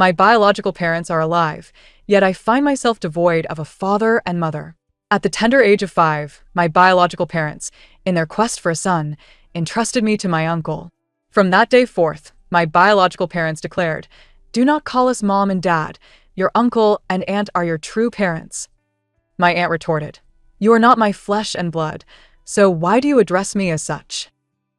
My biological parents are alive, yet I find myself devoid of a father and mother. At the tender age of 5, my biological parents, in their quest for a son, entrusted me to my uncle. From that day forth, my biological parents declared, "Do not call us mom and dad. Your uncle and aunt are your true parents." My aunt retorted, "You are not my flesh and blood, so why do you address me as such?"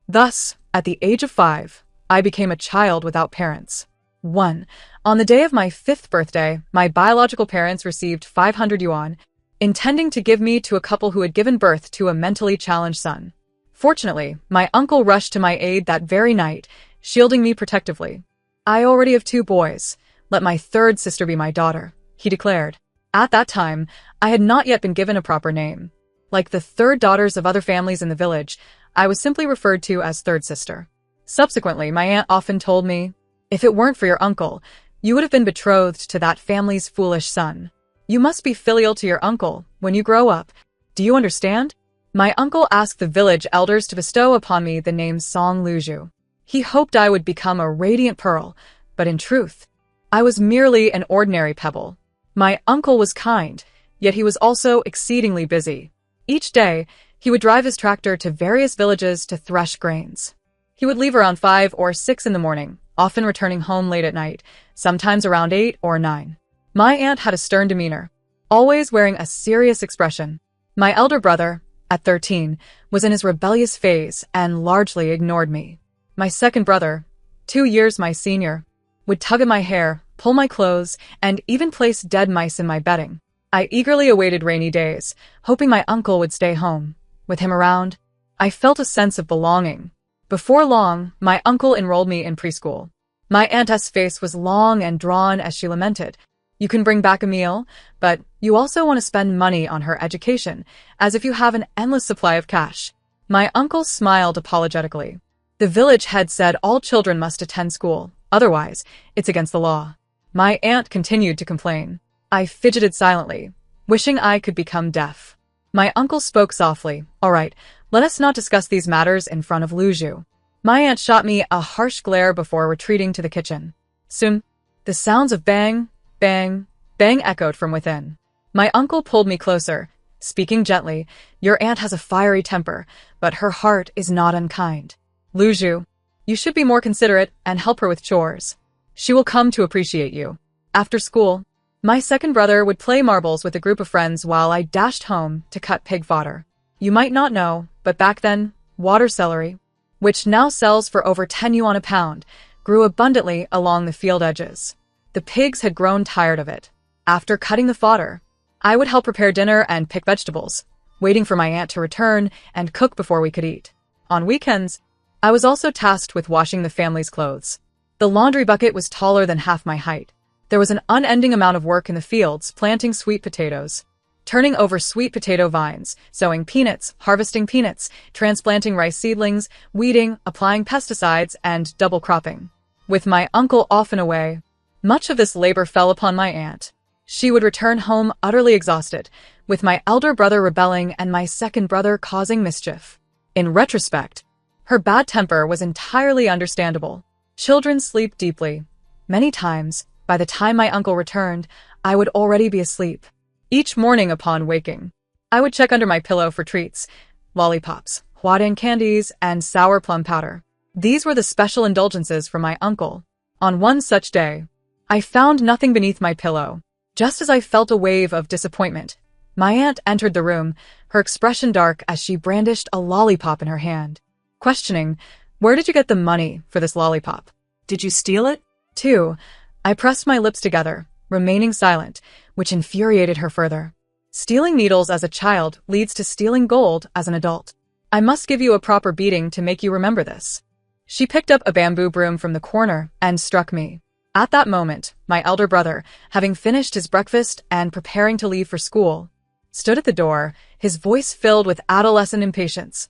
Thus, at the age of 5, I became a child without parents. 1. On the day of my 5th birthday, my biological parents received 500 yuan, intending to give me to a couple who had given birth to a mentally challenged son. Fortunately, my uncle rushed to my aid that very night, shielding me protectively. "I already have 2 boys. Let my 3rd sister be my daughter," he declared. At that time, I had not yet been given a proper name. Like the 3rd daughters of other families in the village, I was simply referred to as 3rd sister. Subsequently, my aunt often told me, "If it weren't for your uncle, you would have been betrothed to that family's foolish son. You must be filial to your uncle when you grow up. Do you understand?" My uncle asked the village elders to bestow upon me the name Song Luju. He hoped I would become a radiant pearl, but in truth, I was merely an ordinary pebble. My uncle was kind, yet he was also exceedingly busy. Each day, he would drive his tractor to various villages to thresh grains. He would leave around 5 or 6 in the morning, often returning home late at night, sometimes around 8 or 9. My aunt had a stern demeanor, always wearing a serious expression. My elder brother, at 13, was in his rebellious phase and largely ignored me. My second brother, 2 years my senior, would tug at my hair, pull my clothes, and even place dead mice in my bedding. I eagerly awaited rainy days, hoping my uncle would stay home. With him around, I felt a sense of belonging. Before long, my uncle enrolled me in preschool. My aunt's face was long and drawn as she lamented, "You can bring back a meal, but you also want to spend money on her education, as if you have an endless supply of cash." My uncle smiled apologetically. The village had said all children must attend school, otherwise, it's against the law. My aunt continued to complain. I fidgeted silently, wishing I could become deaf. My uncle spoke softly, "All right, let us not discuss these matters in front of Luju." My aunt shot me a harsh glare before retreating to the kitchen. Soon, the sounds of bang, bang, bang echoed from within. My uncle pulled me closer, speaking gently, "Your aunt has a fiery temper, but her heart is not unkind. Luju, you should be more considerate and help her with chores. She will come to appreciate you." After school, my second brother would play marbles with a group of friends while I dashed home to cut pig fodder. You might not know, but back then, water celery, which now sells for over 10 yuan a pound, grew abundantly along the field edges. The pigs had grown tired of it. After cutting the fodder, I would help prepare dinner and pick vegetables, waiting for my aunt to return and cook before we could eat. On weekends, I was also tasked with washing the family's clothes. The laundry bucket was taller than half my height. There was an unending amount of work in the fields, planting sweet potatoes, turning over sweet potato vines, sowing peanuts, harvesting peanuts, transplanting rice seedlings, weeding, applying pesticides, and double cropping. With my uncle often away, much of this labor fell upon my aunt. She would return home utterly exhausted, with my elder brother rebelling and my second brother causing mischief. In retrospect, her bad temper was entirely understandable. Children sleep deeply. Many times, by the time my uncle returned, I would already be asleep. Each morning upon waking, I would check under my pillow for treats, lollipops, huadang candies, and sour plum powder. These were the special indulgences from my uncle. On one such day, I found nothing beneath my pillow. Just as I felt a wave of disappointment, my aunt entered the room, her expression dark as she brandished a lollipop in her hand. Questioning, "Where did you get the money for this lollipop? Did you steal it?" 2. I pressed my lips together, remaining silent, which infuriated her further. Stealing needles as a child leads to stealing gold as an adult. I must give you a proper beating to make you remember this. She picked up a bamboo broom from the corner and struck me. At that moment, my elder brother, having finished his breakfast and preparing to leave for school, stood at the door, his voice filled with adolescent impatience.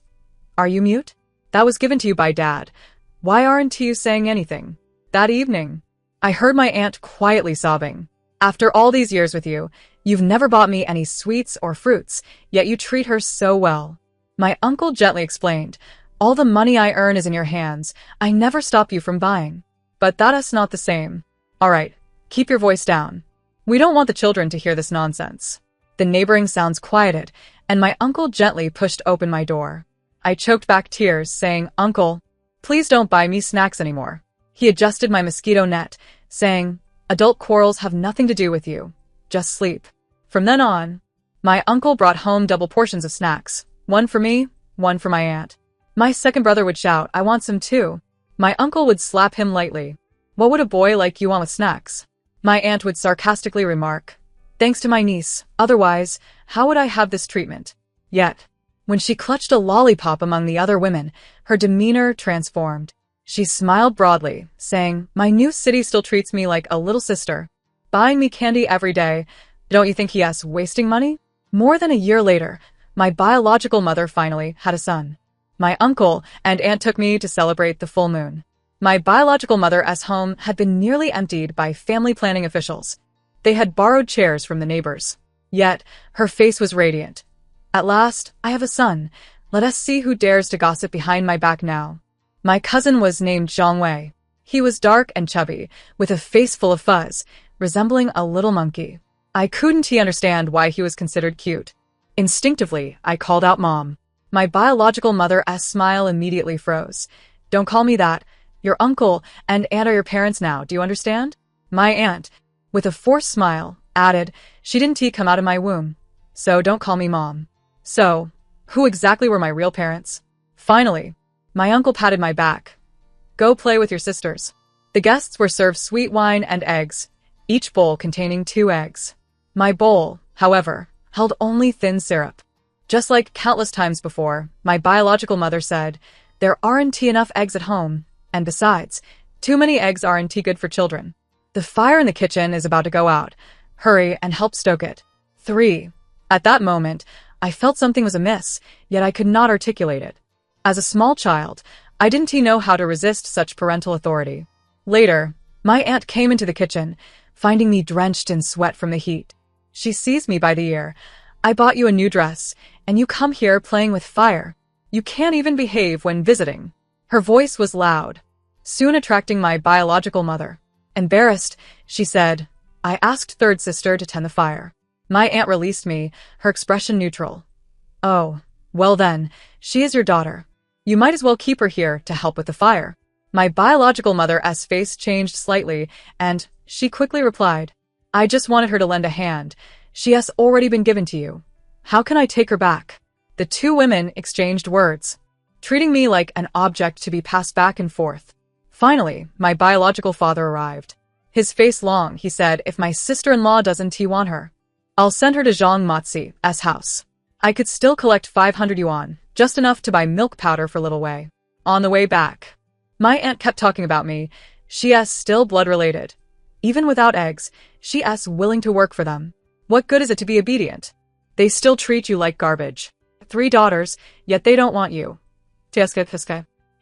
"Are you mute? That was given to you by Dad. Why aren't you saying anything?" That evening, I heard my aunt quietly sobbing. "After all these years with you, you've never bought me any sweets or fruits, yet you treat her so well." My uncle gently explained, "All the money I earn is in your hands. I never stop you from buying. But that is not the same. All right, Keep your voice down. We don't want the children to hear this nonsense." The neighboring sounds quieted, and my uncle gently pushed open my door. I choked back tears, saying, "Uncle, please don't buy me snacks anymore." He adjusted my mosquito net, saying, "Adult quarrels have nothing to do with you. Just sleep." From then on, my uncle brought home double portions of snacks, one for me, one for my aunt. My second brother would shout, "I want some too." My uncle would slap him lightly. "What would a boy like you want with snacks?" My aunt would sarcastically remark, "Thanks to my niece, otherwise, how would I have this treatment?" Yet, when she clutched a lollipop among the other women, her demeanor transformed. She smiled broadly, saying, "My new city still treats me like a little sister, buying me candy every day. Don't you think he is wasting money?" More than a year later, my biological mother finally had a son. My uncle and aunt took me to celebrate the full moon. My biological mother's home had been nearly emptied by family planning officials. They had borrowed chairs from the neighbors. Yet, her face was radiant. "At last, I have a son. Let us see who dares to gossip behind my back now." My cousin was named Zhang Wei. He was dark and chubby, with a face full of fuzz, resembling a little monkey. I couldn't understand why he was considered cute. Instinctively, I called out Mom. My biological mother's smile immediately froze. "Don't call me that. Your uncle and aunt are your parents now, do you understand?" My aunt, with a forced smile, added, "She didn't come out of my womb, so don't call me Mom." So, who exactly were my real parents? Finally, my uncle patted my back. "Go play with your sisters." The guests were served sweet wine and eggs, each bowl containing 2 eggs. My bowl, however, held only thin syrup. Just like countless times before, my biological mother said, "There aren't enough eggs at home, and besides, too many eggs aren't good for children. The fire in the kitchen is about to go out. Hurry and help stoke it." 3. At that moment, I felt something was amiss, yet I could not articulate it. As a small child, I didn't know how to resist such parental authority. Later, my aunt came into the kitchen, finding me drenched in sweat from the heat. She seized me by the ear. "I bought you a new dress, and you come here playing with fire. You can't even behave when visiting." Her voice was loud, soon attracting my biological mother. Embarrassed, she said, "I asked third sister to tend the fire." My aunt released me, her expression neutral. "Oh, well then, she is your daughter. You might as well keep her here to help with the fire." My biological mother's face changed slightly, and she quickly replied, "I just wanted her to lend a hand. She has already been given to you. How can I take her back?" The 2 women exchanged words, treating me like an object to be passed back and forth. Finally, my biological father arrived. His face long, he said, "If my sister-in-law doesn't want her, I'll send her to Zhang Mozi's house." I could still collect 500 yuan, just enough to buy milk powder for little Wei. On the way back, my aunt kept talking about me. She is still blood-related. Even without eggs, she is willing to work for them. What good is it to be obedient? They still treat you like garbage. 3 daughters, yet they don't want you.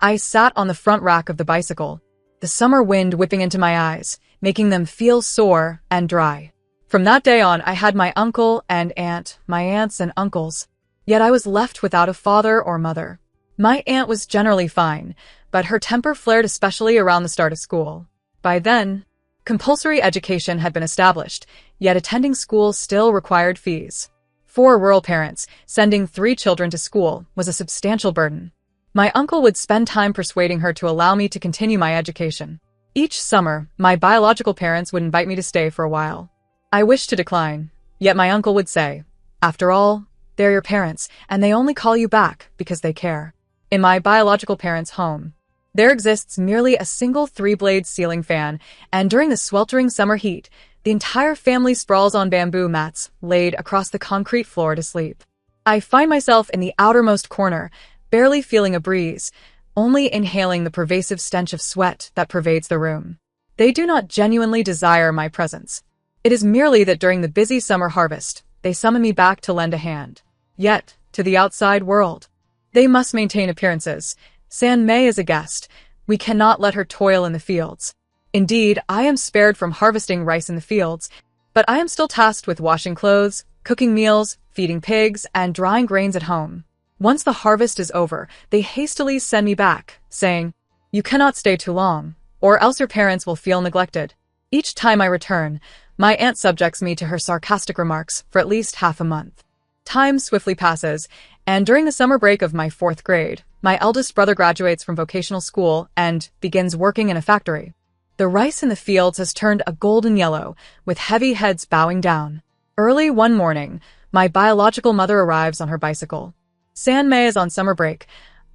I sat on the front rack of the bicycle, the summer wind whipping into my eyes, making them feel sore and dry. From that day on, I had my uncle and aunt, my aunts and uncles. Yet I was left without a father or mother. My aunt was generally fine, but her temper flared especially around the start of school. By then, compulsory education had been established, yet attending school still required fees. For rural parents, sending 3 children to school was a substantial burden. My uncle would spend time persuading her to allow me to continue my education. Each summer, my biological parents would invite me to stay for a while. I wished to decline, yet my uncle would say, "After all, they're your parents, and they only call you back because they care." In my biological parents' home, there exists merely a single 3-blade ceiling fan, and during the sweltering summer heat, the entire family sprawls on bamboo mats laid across the concrete floor to sleep. I find myself in the outermost corner, barely feeling a breeze, only inhaling the pervasive stench of sweat that pervades the room. They do not genuinely desire my presence. It is merely that during the busy summer harvest, they summon me back to lend a hand. Yet, to the outside world, they must maintain appearances. San Mei is a guest. We cannot let her toil in the fields. Indeed, I am spared from harvesting rice in the fields, but I am still tasked with washing clothes, cooking meals, feeding pigs, and drying grains at home. Once the harvest is over, they hastily send me back, saying, "You cannot stay too long, or else your parents will feel neglected." Each time I return, my aunt subjects me to her sarcastic remarks for at least half a month. Time swiftly passes, and during the summer break of my fourth grade, my eldest brother graduates from vocational school and begins working in a factory. The rice in the fields has turned a golden yellow, with heavy heads bowing down. Early one morning, my biological mother arrives on her bicycle. San Mei is on summer break.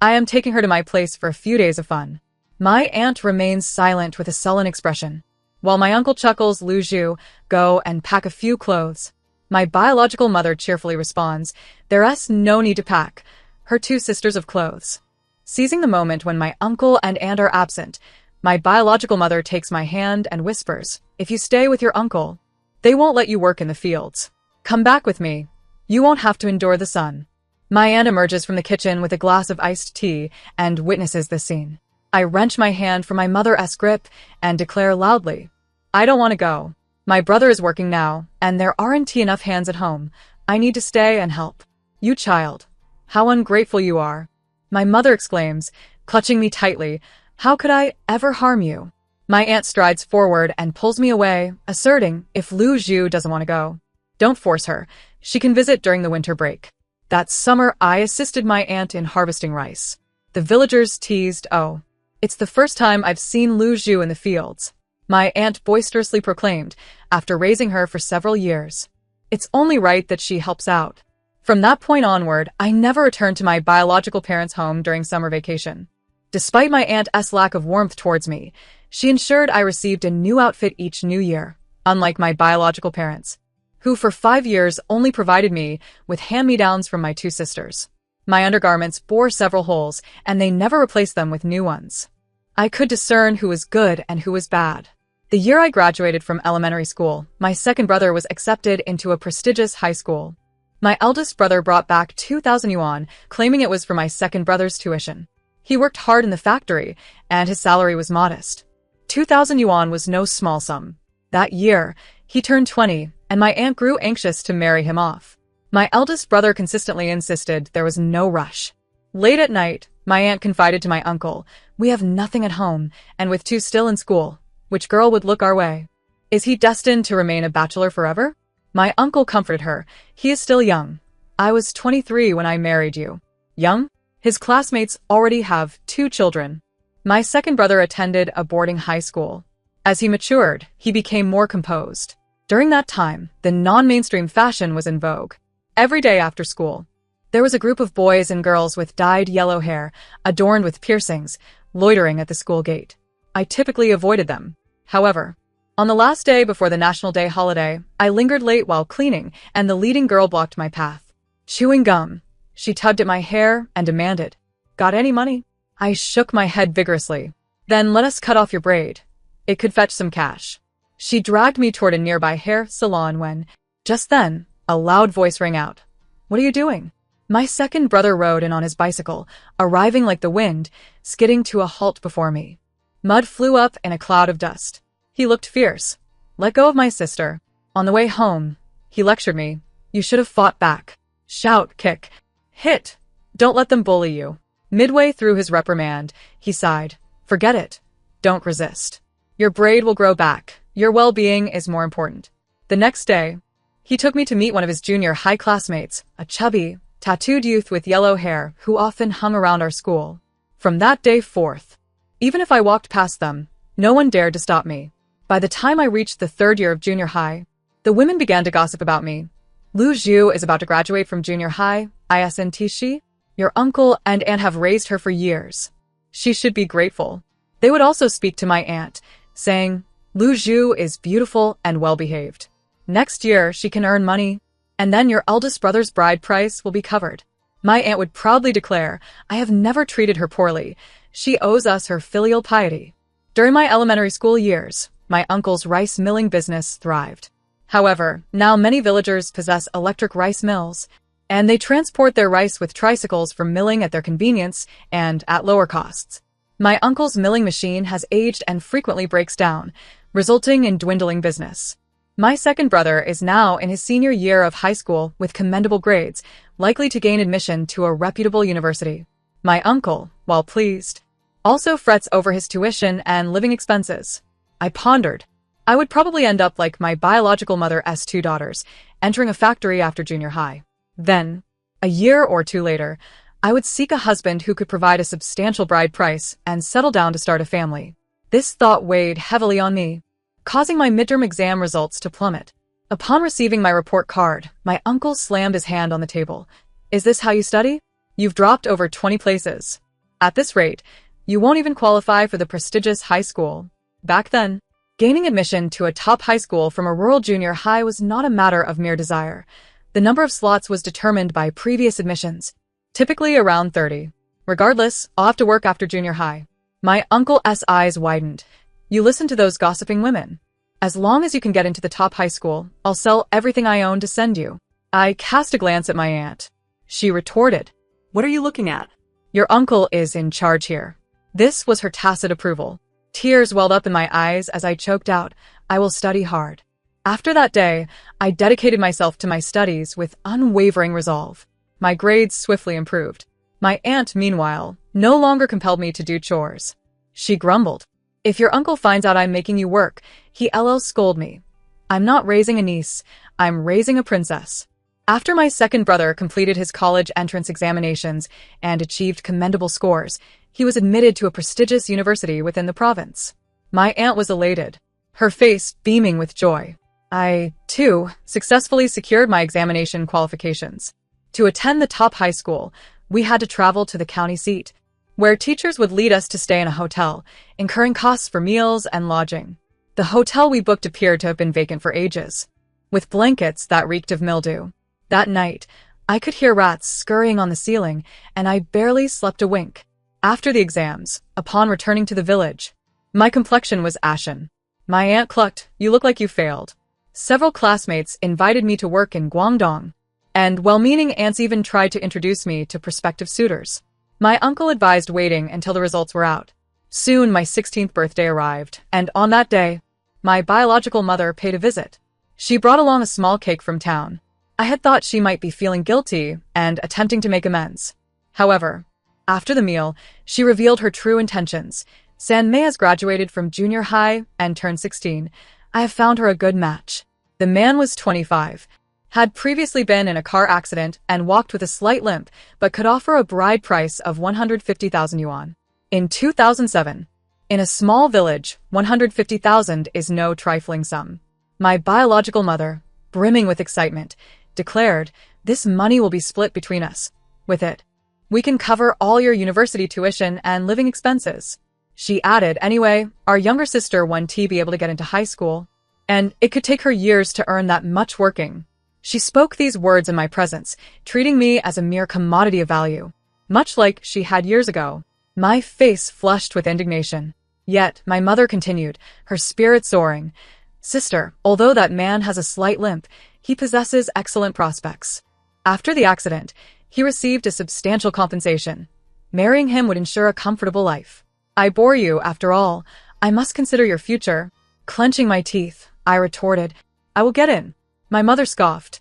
I am taking her to my place for a few days of fun. My aunt remains silent with a sullen expression, while my uncle chuckles, Lu Zhu, go and pack a few clothes. My biological mother cheerfully responds, there's no need to pack, her two sisters of clothes. Seizing the moment when my uncle and aunt are absent, my biological mother takes my hand and whispers, if you stay with your uncle, they won't let you work in the fields. Come back with me. You won't have to endure the sun. My aunt emerges from the kitchen with a glass of iced tea and witnesses this scene. I wrench my hand from my mother's grip and declare loudly, I don't want to go. My brother is working now, and there aren't enough hands at home. I need to stay and help. You child. How ungrateful you are. My mother exclaims, clutching me tightly, how could I ever harm you? My aunt strides forward and pulls me away, asserting, if Lu Zhu doesn't want to go, don't force her. She can visit during the winter break. That summer, I assisted my aunt in harvesting rice. The villagers teased, oh, it's the first time I've seen Lu Zhu in the fields. My aunt boisterously proclaimed, after raising her for several years. It's only right that she helps out. From that point onward, I never returned to my biological parents' home during summer vacation. Despite my aunt's lack of warmth towards me, she ensured I received a new outfit each new year, unlike my biological parents, who for 5 years only provided me with hand-me-downs from my two sisters. My undergarments bore several holes, and they never replaced them with new ones. I could discern who was good and who was bad. The year I graduated from elementary school, my second brother was accepted into a prestigious high school. My eldest brother brought back 2,000 yuan, claiming it was for my second brother's tuition. He worked hard in the factory, and his salary was modest. 2,000 yuan was no small sum. That year, he turned 20, and my aunt grew anxious to marry him off. My eldest brother consistently insisted there was no rush. Late at night, my aunt confided to my uncle, we have nothing at home, and with two still in school, which girl would look our way? Is he destined to remain a bachelor forever? My uncle comforted her, he is still young. I was 23 when I married you. Young? His classmates already have 2 children. My second brother attended a boarding high school. As he matured, he became more composed. During that time, the non-mainstream fashion was in vogue. Every day after school, there was a group of boys and girls with dyed yellow hair, adorned with piercings, loitering at the school gate. I typically avoided them. However, on the last day before the National Day holiday, I lingered late while cleaning, and the leading girl blocked my path. Chewing gum, she tugged at my hair and demanded, got any money? I shook my head vigorously. Then let us cut off your braid. It could fetch some cash. She dragged me toward a nearby hair salon when, just then, a loud voice rang out. What are you doing? My second brother rode in on his bicycle, arriving like the wind, skidding to a halt before me. Mud flew up in a cloud of dust. He looked fierce. Let go of my sister. On the way home, he lectured me. You should have fought back. Shout, kick, hit. Don't let them bully you. Midway through his reprimand, he sighed. Forget it. Don't resist. Your braid will grow back. Your well-being is more important. The next day, he took me to meet one of his junior high classmates, a chubby, tattooed youth with yellow hair who often hung around our school. From that day forth, even if I walked past them, no one dared to stop me. By the time I reached the 3rd year of junior high, the women began to gossip about me. Lu Zhu is about to graduate from junior high, isn't she? Your uncle and aunt have raised her for years. She should be grateful. They would also speak to my aunt, saying, Lu Zhu is beautiful and well-behaved. Next year, she can earn money, and then your eldest brother's bride price will be covered. My aunt would proudly declare, I have never treated her poorly. She owes us her filial piety. During my elementary school years, my uncle's rice milling business thrived. However, now many villagers possess electric rice mills, and they transport their rice with tricycles for milling at their convenience and at lower costs. My uncle's milling machine has aged and frequently breaks down, resulting in dwindling business. My second brother is now in his senior year of high school with commendable grades, likely to gain admission to a reputable university. My uncle, while pleased, also frets over his tuition and living expenses. I pondered, I would probably end up like my biological mother's two daughters, entering a factory after junior high. Then, a year or two later, I would seek a husband who could provide a substantial bride price and settle down to start a family. This thought weighed heavily on me, causing my midterm exam results to plummet. Upon receiving my report card, my uncle slammed his hand on the table. Is this how you study? You've dropped over 20 places. At this rate, you won't even qualify for the prestigious high school. Back then, gaining admission to a top high school from a rural junior high was not a matter of mere desire. The number of slots was determined by previous admissions, typically around 30. Regardless, I'll have to work after junior high. My uncle's eyes widened. You listen to those gossiping women. As long as you can get into the top high school, I'll sell everything I own to send you. I cast a glance at my aunt. She retorted, "What are you looking at? Your uncle is in charge here." This was her tacit approval. Tears welled up in my eyes as I choked out, "I will study hard." After that day, I dedicated myself to my studies with unwavering resolve. My grades swiftly improved. My aunt, meanwhile, no longer compelled me to do chores. She grumbled, "If your uncle finds out I'm making you work, he'll scold me. I'm not raising a niece, I'm raising a princess." After my second brother completed his college entrance examinations and achieved commendable scores, he was admitted to a prestigious university within the province. My aunt was elated, her face beaming with joy. I, too, successfully secured my examination qualifications. To attend the top high school, we had to travel to the county seat, where teachers would lead us to stay in a hotel, incurring costs for meals and lodging. The hotel we booked appeared to have been vacant for ages, with blankets that reeked of mildew. That night, I could hear rats scurrying on the ceiling, and I barely slept a wink. After the exams, upon returning to the village, my complexion was ashen. My aunt clucked, "You look like you failed." Several classmates invited me to work in Guangdong, and well-meaning aunts even tried to introduce me to prospective suitors. My uncle advised waiting until the results were out. Soon my 16th birthday arrived, and on that day, my biological mother paid a visit. She brought along a small cake from town. I had thought she might be feeling guilty and attempting to make amends. However, after the meal, she revealed her true intentions. San Mei has graduated from junior high and turned 16. I have found her a good match. The man was 25, had previously been in a car accident and walked with a slight limp, but could offer a bride price of 150,000 yuan. In 2007, in a small village, 150,000 is no trifling sum. My biological mother, brimming with excitement, declared, "This money will be split between us. With it, we can cover all your university tuition and living expenses." She added, "Anyway, our younger sister won't be able to get into high school, and it could take her years to earn that much working." She spoke these words in my presence, treating me as a mere commodity of value, much like she had years ago. My face flushed with indignation. Yet, my mother continued, her spirit soaring, "Sister, although that man has a slight limp, he possesses excellent prospects. After the accident, he received a substantial compensation. Marrying him would ensure a comfortable life. I bore you, after all. I must consider your future." Clenching my teeth, I retorted, "I will get in." My mother scoffed.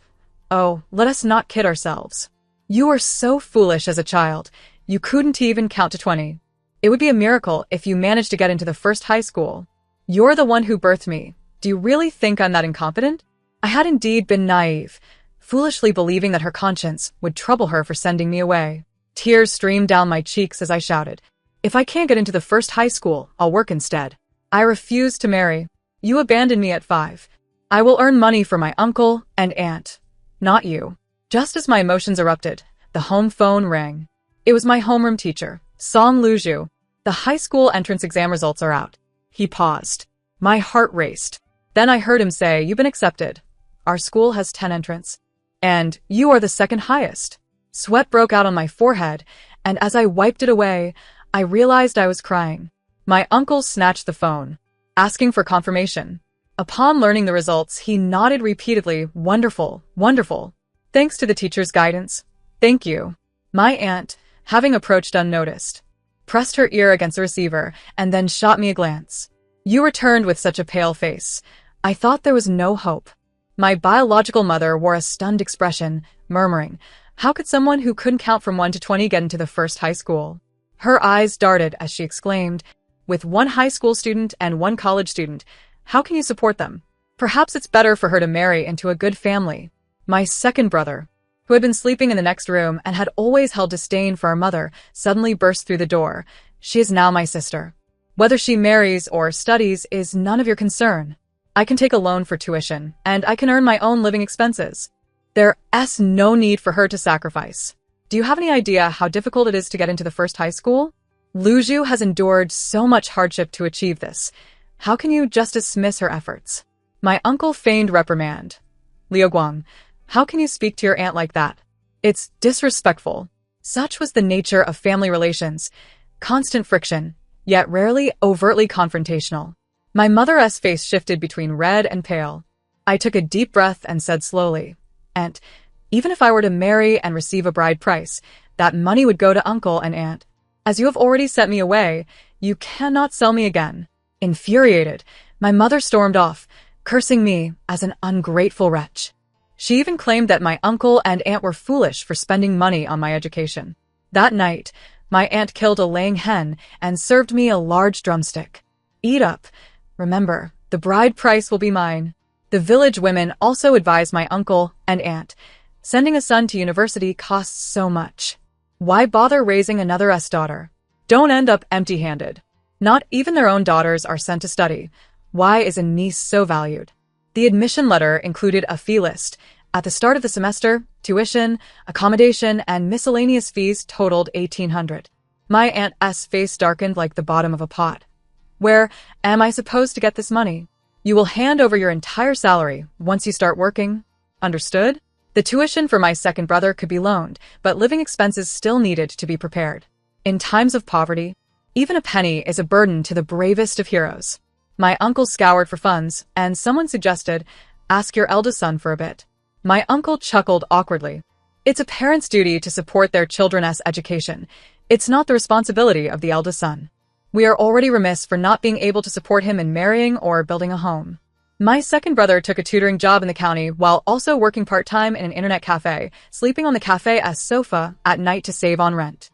"Oh, let us not kid ourselves. You were so foolish as a child, you couldn't even count to 20. It would be a miracle if you managed to get into the first high school. You're the one who birthed me. Do you really think I'm that incompetent?" I had indeed been naive, foolishly believing that her conscience would trouble her for sending me away. Tears streamed down my cheeks as I shouted, "If I can't get into the first high school, I'll work instead. I refuse to marry. You abandoned me at 5. I will earn money for my uncle and aunt, not you." Just as my emotions erupted, the home phone rang. It was my homeroom teacher, Song Luzhu. "The high school entrance exam results are out." He paused. My heart raced. Then I heard him say, "You've been accepted. Our school has 10 entrants. And you are the second highest." Sweat broke out on my forehead, and as I wiped it away, I realized I was crying. My uncle snatched the phone, asking for confirmation. Upon learning the results, he nodded repeatedly, "Wonderful, wonderful. Thanks to the teacher's guidance. Thank you." My aunt, having approached unnoticed, pressed her ear against the receiver and then shot me a glance. "You returned with such a pale face. I thought there was no hope." My biological mother wore a stunned expression, murmuring, "How could someone who couldn't count from 1 to 20 get into the first high school?" Her eyes darted as she exclaimed, "With 1 high school student and 1 college student, How can you support them? Perhaps it's better for her to marry into a good family. My second brother, who had been sleeping in the next room and had always held disdain for our mother, suddenly burst through the door. She is now my sister. Whether she marries or studies is none of your concern. I can take a loan for tuition, and I can earn my own living expenses. There's no need for her to sacrifice. Do you have any idea how difficult it is to get into the first high school? Luju has endured so much hardship to achieve this. How can you just dismiss her efforts? My uncle feigned reprimand. Liu Guang, how can you speak to your aunt like that? It's disrespectful. Such was the nature of family relations. Constant friction, yet rarely overtly confrontational. My mother's face shifted between red and pale. I took a deep breath and said slowly, "Aunt, even if I were to marry and receive a bride price, that money would go to uncle and aunt. As you have already sent me away, you cannot sell me again." Infuriated, my mother stormed off, cursing me as an ungrateful wretch. She even claimed that my uncle and aunt were foolish for spending money on my education. That night, my aunt killed a laying hen and served me a large drumstick. "Eat up. Remember, the bride price will be mine." The village women also advised my uncle and aunt, sending a son to university costs so much. Why bother raising another's daughter? Don't end up empty-handed. Not even their own daughters are sent to study. Why is a niece so valued? The admission letter included a fee list. At the start of the semester, tuition, accommodation, and miscellaneous fees totaled 1,800. My aunt's face darkened like the bottom of a pot. Where am I supposed to get this money? You will hand over your entire salary once you start working. Understood? The tuition for my second brother could be loaned, but living expenses still needed to be prepared. In times of poverty, even a penny is a burden to the bravest of heroes. My uncle scoured for funds, and someone suggested, "Ask your eldest son for a bit." My uncle chuckled awkwardly. It's a parent's duty to support their children's education. It's not the responsibility of the eldest son. We are already remiss for not being able to support him in marrying or building a home. My second brother took a tutoring job in the county while also working part-time in an internet cafe, sleeping on the cafe's sofa at night to save on rent.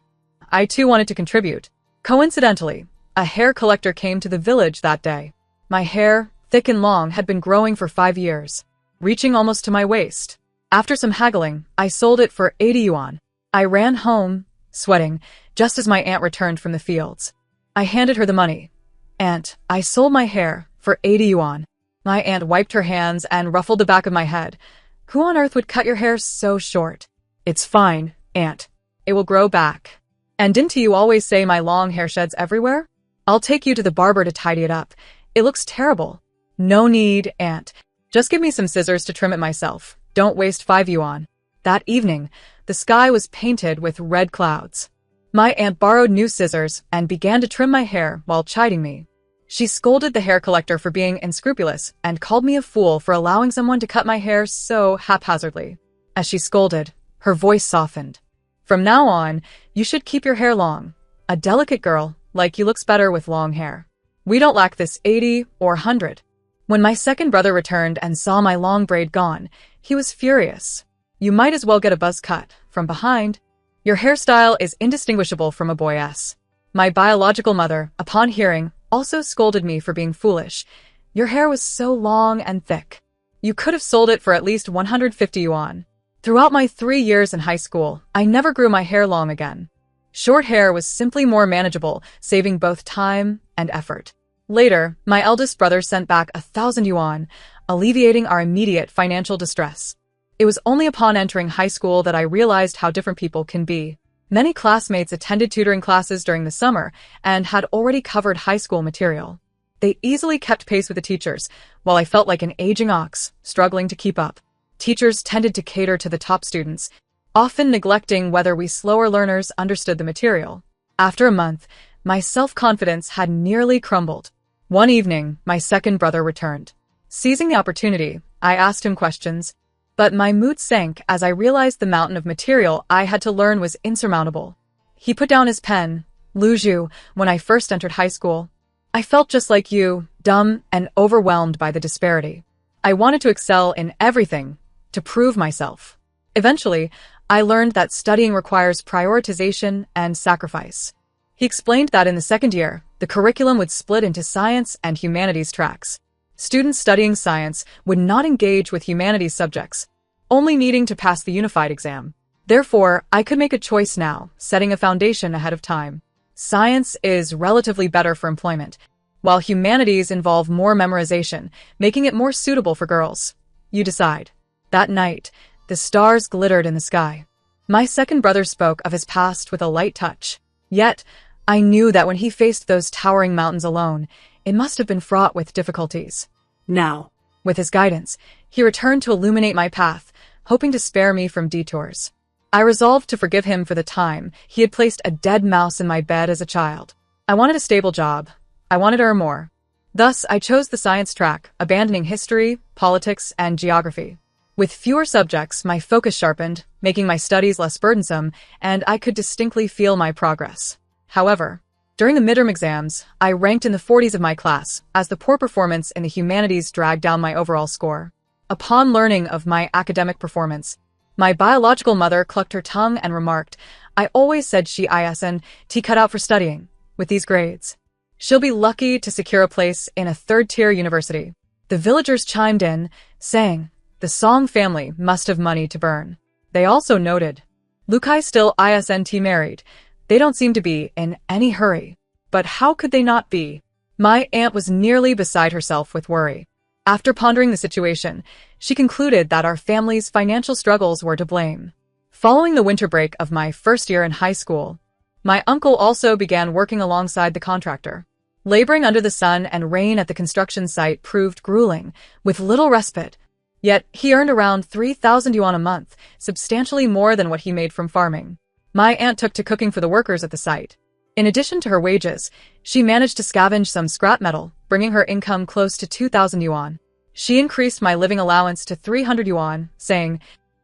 I too wanted to contribute. Coincidentally, a hair collector came to the village that day. My hair, thick and long, had been growing for 5 years, reaching almost to my waist. After some haggling, I sold it for 80 yuan. I ran home, sweating, just as my aunt returned from the fields. I handed her the money. "Aunt, I sold my hair for 80 yuan. My aunt wiped her hands and ruffled the back of my head. "Who on earth would cut your hair so short?" "It's fine, aunt. It will grow back." "And didn't you always say my long hair sheds everywhere? I'll take you to the barber to tidy it up. It looks terrible." "No need, aunt. Just give me some scissors to trim it myself. Don't waste 5 yuan. That evening, the sky was painted with red clouds. My aunt borrowed new scissors and began to trim my hair while chiding me. She scolded the hair collector for being unscrupulous and called me a fool for allowing someone to cut my hair so haphazardly. As she scolded, her voice softened. "From now on, you should keep your hair long. A delicate girl like you looks better with long hair. We don't lack this 80 or 100. When my second brother returned and saw my long braid gone, he was furious. "You might as well get a buzz cut from behind. Your hairstyle is indistinguishable from a boy's." My biological mother, upon hearing, also scolded me for being foolish. "Your hair was so long and thick. You could have sold it for at least 150 yuan. Throughout my 3 years in high school, I never grew my hair long again. Short hair was simply more manageable, saving both time and effort. Later, my eldest brother sent back 1,000 yuan, alleviating our immediate financial distress. It was only upon entering high school that I realized how different people can be. Many classmates attended tutoring classes during the summer and had already covered high school material. They easily kept pace with the teachers, while I felt like an aging ox, struggling to keep up. Teachers tended to cater to the top students, often neglecting whether we slower learners understood the material. After a month, my self-confidence had nearly crumbled. One evening, my second brother returned. Seizing the opportunity, I asked him questions, but my mood sank as I realized the mountain of material I had to learn was insurmountable. He put down his pen. "Luju, when I first entered high school, I felt just like you, dumb and overwhelmed by the disparity. I wanted to excel in everything, to prove myself. Eventually, I learned that studying requires prioritization and sacrifice." He explained that in the second year, the curriculum would split into science and humanities tracks. Students studying science would not engage with humanities subjects, only needing to pass the unified exam. Therefore, I could make a choice now, setting a foundation ahead of time. Science is relatively better for employment, while humanities involve more memorization, making it more suitable for girls. You decide. That night, the stars glittered in the sky. My second brother spoke of his past with a light touch. Yet, I knew that when he faced those towering mountains alone, it must have been fraught with difficulties. Now, with his guidance, he returned to illuminate my path, hoping to spare me from detours. I resolved to forgive him for the time he had placed a dead mouse in my bed as a child. I wanted a stable job. I wanted to earn more. Thus, I chose the science track, abandoning history, politics, and geography. With fewer subjects, my focus sharpened, making my studies less burdensome, and I could distinctly feel my progress. However, during the midterm exams, I ranked in the 40s of my class, as the poor performance in the humanities dragged down my overall score. Upon learning of my academic performance, my biological mother clucked her tongue and remarked, "I always said she isn't cut out for studying. With these grades, she'll be lucky to secure a place in a third-tier university." The villagers chimed in, saying, "The Song family must have money to burn." They also noted, "Lukai still isn't married. They don't seem to be in any hurry." But how could they not be? My aunt was nearly beside herself with worry. After pondering the situation, she concluded that our family's financial struggles were to blame. Following the winter break of my first year in high school, my uncle also began working alongside the contractor. Laboring under the sun and rain at the construction site proved grueling, with little respite. Yet he earned around 3,000 yuan a month, substantially more than what he made from farming. My aunt took to cooking for the workers at the site. In addition to her wages, she managed to scavenge some scrap metal, bringing her income close to 2,000 yuan. She increased my living allowance to 300 yuan, saying,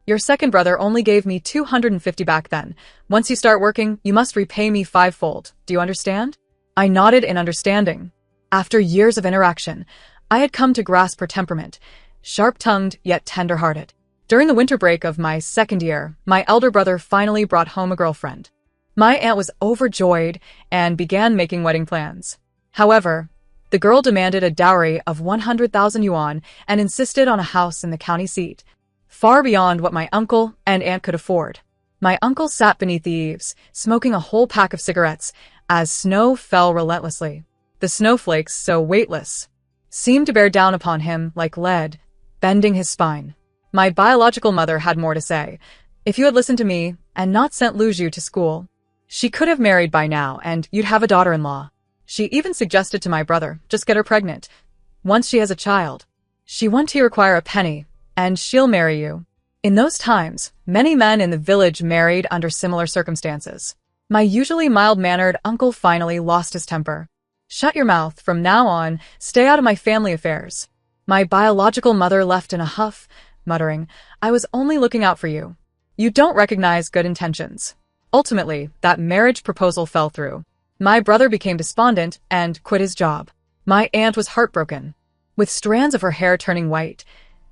"Your second brother only gave me 250 back then. Once you start working, you must repay me fivefold. Do you understand?" I nodded in understanding. After years of interaction, I had come to grasp her temperament, sharp-tongued yet tender-hearted. During the winter break of my second year, my elder brother finally brought home a girlfriend. My aunt was overjoyed and began making wedding plans. However, the girl demanded a dowry of 100,000 yuan and insisted on a house in the county seat, far beyond what my uncle and aunt could afford. My uncle sat beneath the eaves, smoking a whole pack of cigarettes, as snow fell relentlessly. The snowflakes, so weightless, seemed to bear down upon him like lead, bending his spine. My biological mother had more to say. "If you had listened to me and not sent Luju to school, she could have married by now and you'd have a daughter-in-law." She even suggested to my brother, "Just get her pregnant. Once she has a child, she won't require a penny, and she'll marry you." In those times, many men in the village married under similar circumstances. My usually mild-mannered uncle finally lost his temper. "Shut your mouth. From now on, stay out of my family affairs." My biological mother left in a huff, muttering, "I was only looking out for you. You don't recognize good intentions." Ultimately, that marriage proposal fell through. My brother became despondent and quit his job. My aunt was heartbroken. With strands of her hair turning white,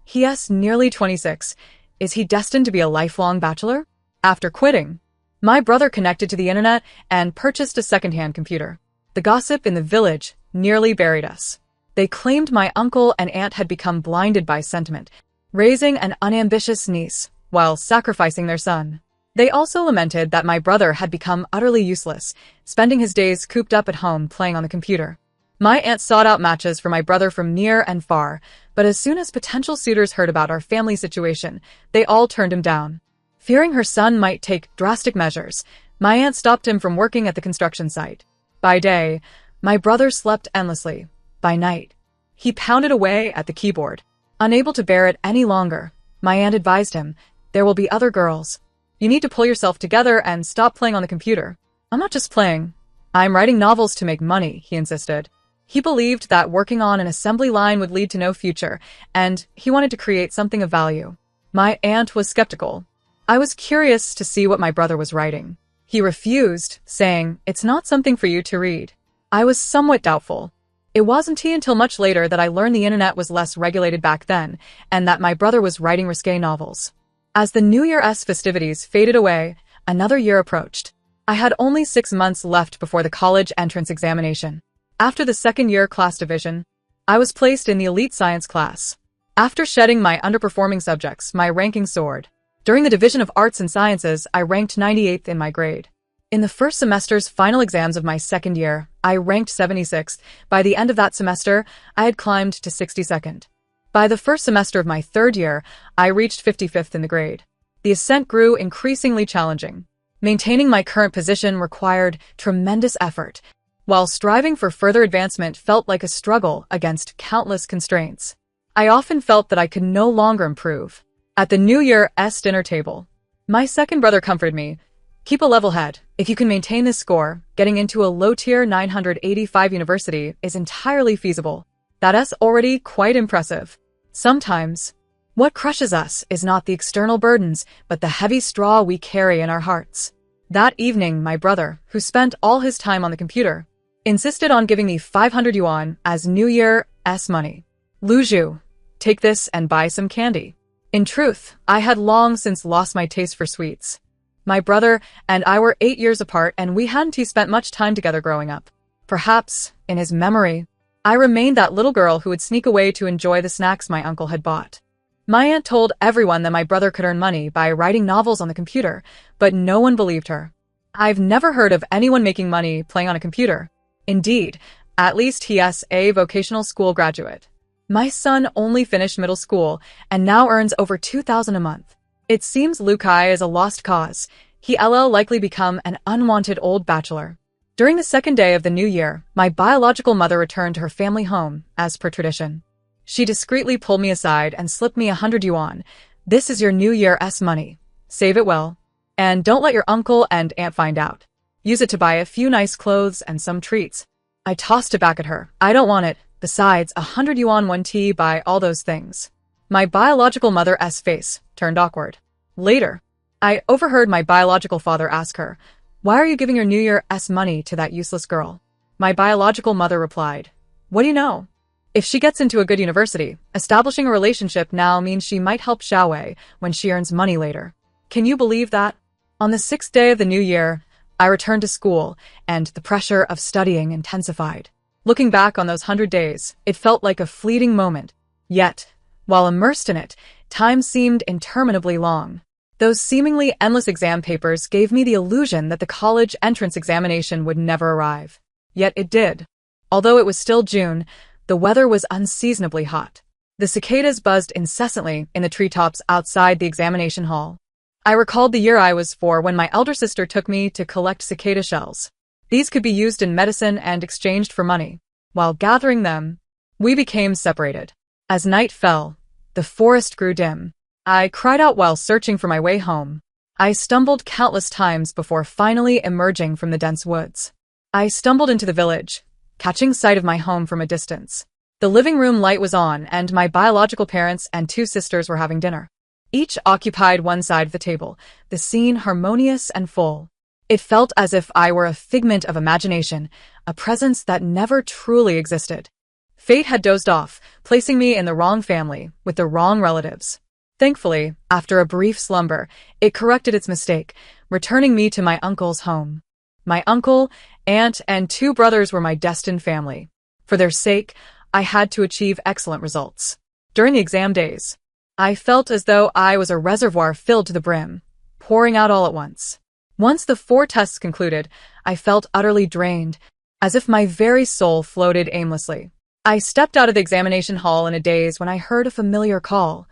"He is nearly 26. Is he destined to be a lifelong bachelor?" After quitting, my brother connected to the internet and purchased a second-hand computer. The gossip in the village nearly buried us. They claimed my uncle and aunt had become blinded by sentiment, raising an unambitious niece while sacrificing their son. They also lamented that my brother had become utterly useless, spending his days cooped up at home playing on the computer. My aunt sought out matches for my brother from near and far, but as soon as potential suitors heard about our family situation, they all turned him down. Fearing her son might take drastic measures, my aunt stopped him from working at the construction site. By day, my brother slept endlessly. By night, he pounded away at the keyboard. Unable to bear it any longer, my aunt advised him, "There will be other girls. You need to pull yourself together and stop playing on the computer." "I'm not just playing. I'm writing novels to make money," he insisted. He believed that working on an assembly line would lead to no future, and he wanted to create something of value. My aunt was skeptical. I was curious to see what my brother was writing. He refused, saying, "It's not something for you to read." I was somewhat doubtful. It wasn't until much later that I learned the internet was less regulated back then, and that my brother was writing risque novels. As the New Year's festivities faded away, another year approached. I had only 6 months left before the college entrance examination. After the second-year class division, I was placed in the elite science class. After shedding my underperforming subjects, my ranking soared. During the division of arts and sciences, I ranked 98th in my grade. In the first semester's final exams of my second year, I ranked 76th. By the end of that semester, I had climbed to 62nd. By the first semester of my third year, I reached 55th in the grade. The ascent grew increasingly challenging. Maintaining my current position required tremendous effort, while striving for further advancement felt like a struggle against countless constraints. I often felt that I could no longer improve. At the New Year's dinner table, my second brother comforted me. Keep a level head. If you can maintain this score, getting into a low-tier 985 university is entirely feasible. That's already quite impressive. Sometimes, what crushes us is not the external burdens, but the heavy straw we carry in our hearts. That evening, my brother, who spent all his time on the computer, insisted on giving me 500 yuan as New Year's money. Luju, take this and buy some candy. In truth, I had long since lost my taste for sweets. My brother and I were 8 years apart, and we hadn't spent much time together growing up. Perhaps, in his memory, I remained that little girl who would sneak away to enjoy the snacks my uncle had bought. My aunt told everyone that my brother could earn money by writing novels on the computer, but no one believed her. I've never heard of anyone making money playing on a computer. Indeed, at least he's a vocational school graduate. My son only finished middle school and now earns over 2,000 a month. It seems Lukai is a lost cause. He'll likely become an unwanted old bachelor. During the second day of the new year, my biological mother returned to her family home, as per tradition. She discreetly pulled me aside and slipped me 100 yuan. This is your New Year's money. Save it well. And don't let your uncle and aunt find out. Use it to buy a few nice clothes and some treats. I tossed it back at her. I don't want it. Besides, 100 yuan won't buy all those things. My biological mother's face turned awkward. Later, I overheard my biological father ask her, "Why are you giving your New Year's money to that useless girl?" My biological mother replied, "What do you know? If she gets into a good university, establishing a relationship now means she might help Xiaowei when she earns money later." Can you believe that? On the 6th day of the new year, I returned to school, and the pressure of studying intensified. Looking back on those 100 days, it felt like a fleeting moment. Yet, while immersed in it, time seemed interminably long. Those seemingly endless exam papers gave me the illusion that the college entrance examination would never arrive. Yet it did. Although it was still June, the weather was unseasonably hot. The cicadas buzzed incessantly in the treetops outside the examination hall. I recalled the year I was 4 when my elder sister took me to collect cicada shells. These could be used in medicine and exchanged for money. While gathering them, we became separated. As night fell, the forest grew dim. I cried out while searching for my way home. I stumbled countless times before finally emerging from the dense woods. I stumbled into the village, catching sight of my home from a distance. The living room light was on, and my biological parents and 2 sisters were having dinner. Each occupied one side of the table, the scene harmonious and full. It felt as if I were a figment of imagination, a presence that never truly existed. Fate had dozed off, placing me in the wrong family, with the wrong relatives. Thankfully, after a brief slumber, it corrected its mistake, returning me to my uncle's home. My uncle, aunt, and 2 brothers were my destined family. For their sake, I had to achieve excellent results. During the exam days, I felt as though I was a reservoir filled to the brim, pouring out all at once. Once the 4 tests concluded, I felt utterly drained, as if my very soul floated aimlessly. I stepped out of the examination hall in a daze when I heard a familiar call.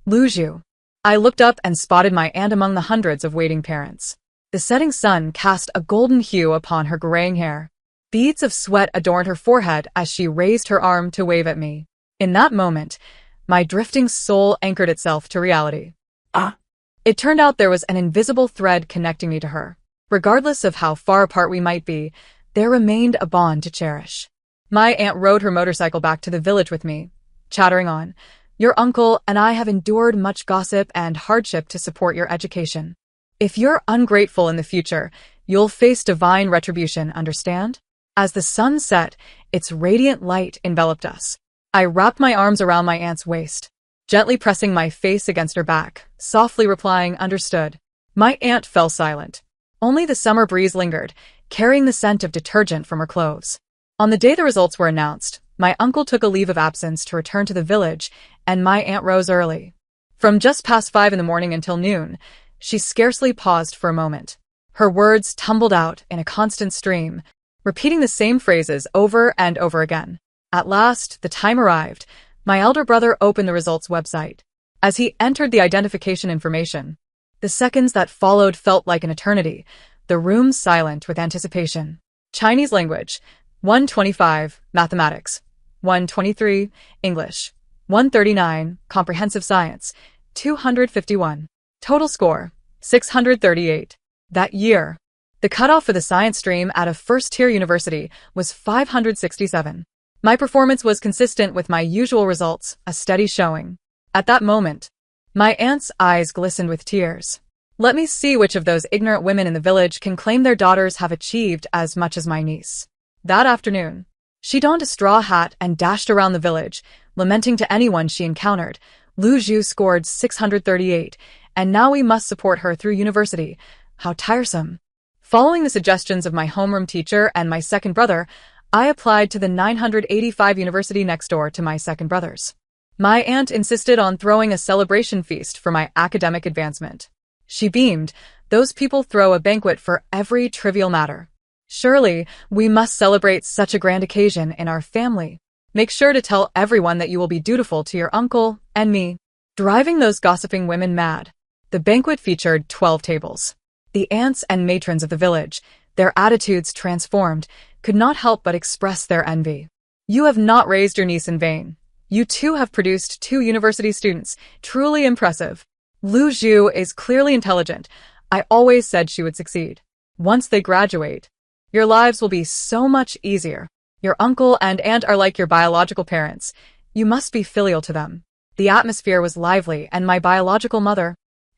Luju. I looked up and spotted my aunt among the hundreds of waiting parents. The setting sun cast a golden hue upon her graying hair. Beads of sweat adorned her forehead as she raised her arm to wave at me. In that moment, my drifting soul anchored itself to reality. It turned out there was an invisible thread connecting me to her. Regardless of how far apart we might be, there remained a bond to cherish. My aunt rode her motorcycle back to the village with me, chattering on, "Your uncle and I have endured much gossip and hardship to support your education. If you're ungrateful in the future, you'll face divine retribution, understand?" As the sun set, its radiant light enveloped us. I wrapped my arms around my aunt's waist, gently pressing my face against her back, softly replying, "Understood." My aunt fell silent. Only the summer breeze lingered, carrying the scent of detergent from her clothes. On the day the results were announced, My uncle took a leave of absence to return to the village, and my aunt rose early. From just past 5 in the morning until noon, she scarcely paused for a moment. Her words tumbled out in a constant stream, repeating the same phrases over and over again. At last, the time arrived. My elder brother opened the results website. As he entered the identification information, the seconds that followed felt like an eternity, the room silent with anticipation. Chinese language, 125, mathematics, 123, English, 139, comprehensive science, 251. Total score, 638. That year, the cutoff for the science stream at a first-tier university was 567. My performance was consistent with my usual results, a steady showing. At that moment, my aunt's eyes glistened with tears. Let me see which of those ignorant women in the village can claim their daughters have achieved as much as my niece. That afternoon, she donned a straw hat and dashed around the village, lamenting to anyone she encountered. Lu Zhu scored 638, and now we must support her through university. How tiresome. Following the suggestions of my homeroom teacher and my second brother, I applied to the 985 university next door to my second brother's. My aunt insisted on throwing a celebration feast for my academic advancement. She beamed, "Those people throw a banquet for every trivial matter. Surely, we must celebrate such a grand occasion in our family. Make sure to tell everyone that you will be dutiful to your uncle and me," driving those gossiping women mad. The banquet featured 12 tables. The aunts and matrons of the village, their attitudes transformed, could not help but express their envy. "You have not raised your niece in vain. You too have produced 2 university students. Truly impressive. Lu Zhu is clearly intelligent. I always said she would succeed. Once they graduate, your lives will be so much easier. Your uncle and aunt are like your biological parents. You must be filial to them." The atmosphere was lively, and my biological mother,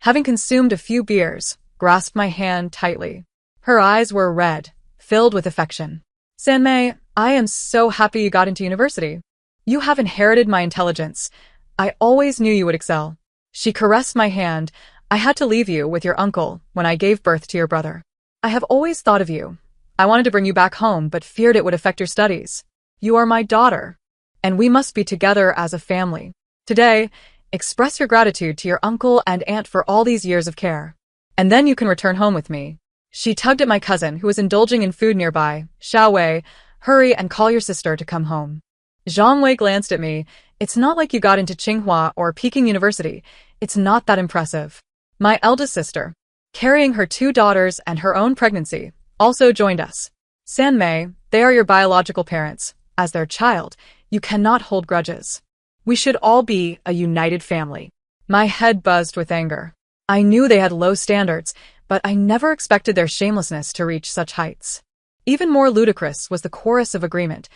having consumed a few beers, grasped my hand tightly. Her eyes were red, filled with affection. "Sanmei, I am so happy you got into university. You have inherited my intelligence. I always knew you would excel." She caressed my hand. "I had to leave you with your uncle when I gave birth to your brother. I have always thought of you. I wanted to bring you back home, but feared it would affect your studies. You are my daughter, and we must be together as a family. Today, express your gratitude to your uncle and aunt for all these years of care. And then you can return home with me." She tugged at my cousin, who was indulging in food nearby. "Xiao Wei, hurry and call your sister to come home." Zhang Wei glanced at me. "It's not like you got into Tsinghua or Peking University. It's not that impressive." My eldest sister, carrying her 2 daughters and her own pregnancy, also joined us. "Sanmei, they are your biological parents. As their child, you cannot hold grudges. We should all be a united family." My head buzzed with anger. I knew they had low standards, but I never expected their shamelessness to reach such heights. Even more ludicrous was the chorus of agreement.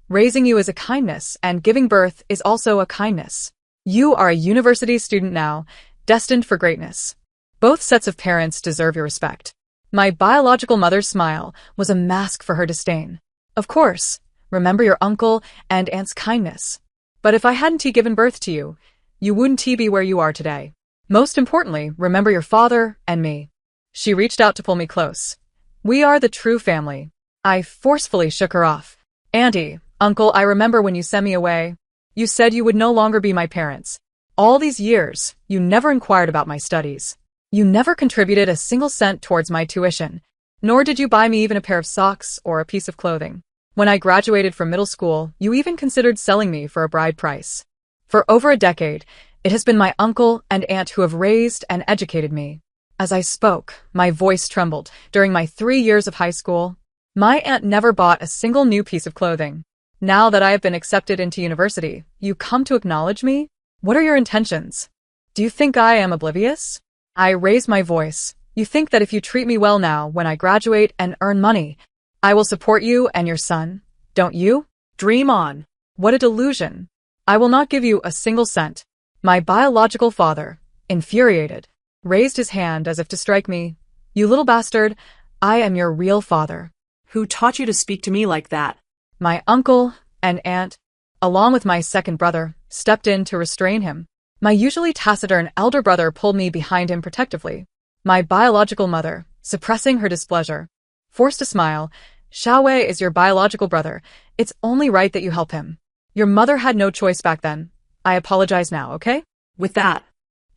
"Raising you is a kindness, and giving birth is also a kindness. You are a university student now, destined for greatness. Both sets of parents deserve your respect." My biological mother's smile was a mask for her disdain. "Of course, remember your uncle and aunt's kindness. But if I hadn't given birth to you, you wouldn't be where you are today. Most importantly, remember your father and me." She reached out to pull me close. "We are the true family." I forcefully shook her off. "Auntie, uncle, I remember when you sent me away. You said you would no longer be my parents. All these years, you never inquired about my studies. You never contributed a single cent towards my tuition, nor did you buy me even a pair of socks or a piece of clothing. When I graduated from middle school, you even considered selling me for a bride price. For over a decade, it has been my uncle and aunt who have raised and educated me." As I spoke, my voice trembled. During my 3 years of high school, my aunt never bought a single new piece of clothing. Now that I have been accepted into university, you come to acknowledge me? What are your intentions? Do you think I am oblivious? I raised my voice. "You think that if you treat me well now, when I graduate and earn money, I will support you and your son, don't you? Dream on. What a delusion. I will not give you a single cent." My biological father, infuriated, raised his hand as if to strike me. "You little bastard, I am your real father." "Who taught you to speak to me like that?" My uncle and aunt, along with my second brother, stepped in to restrain him. My usually taciturn elder brother pulled me behind him protectively. My biological mother, suppressing her displeasure, forced a smile. "Xiao Wei is your biological brother. It's only right that you help him." Your mother had no choice back then. I apologize now, okay? With that,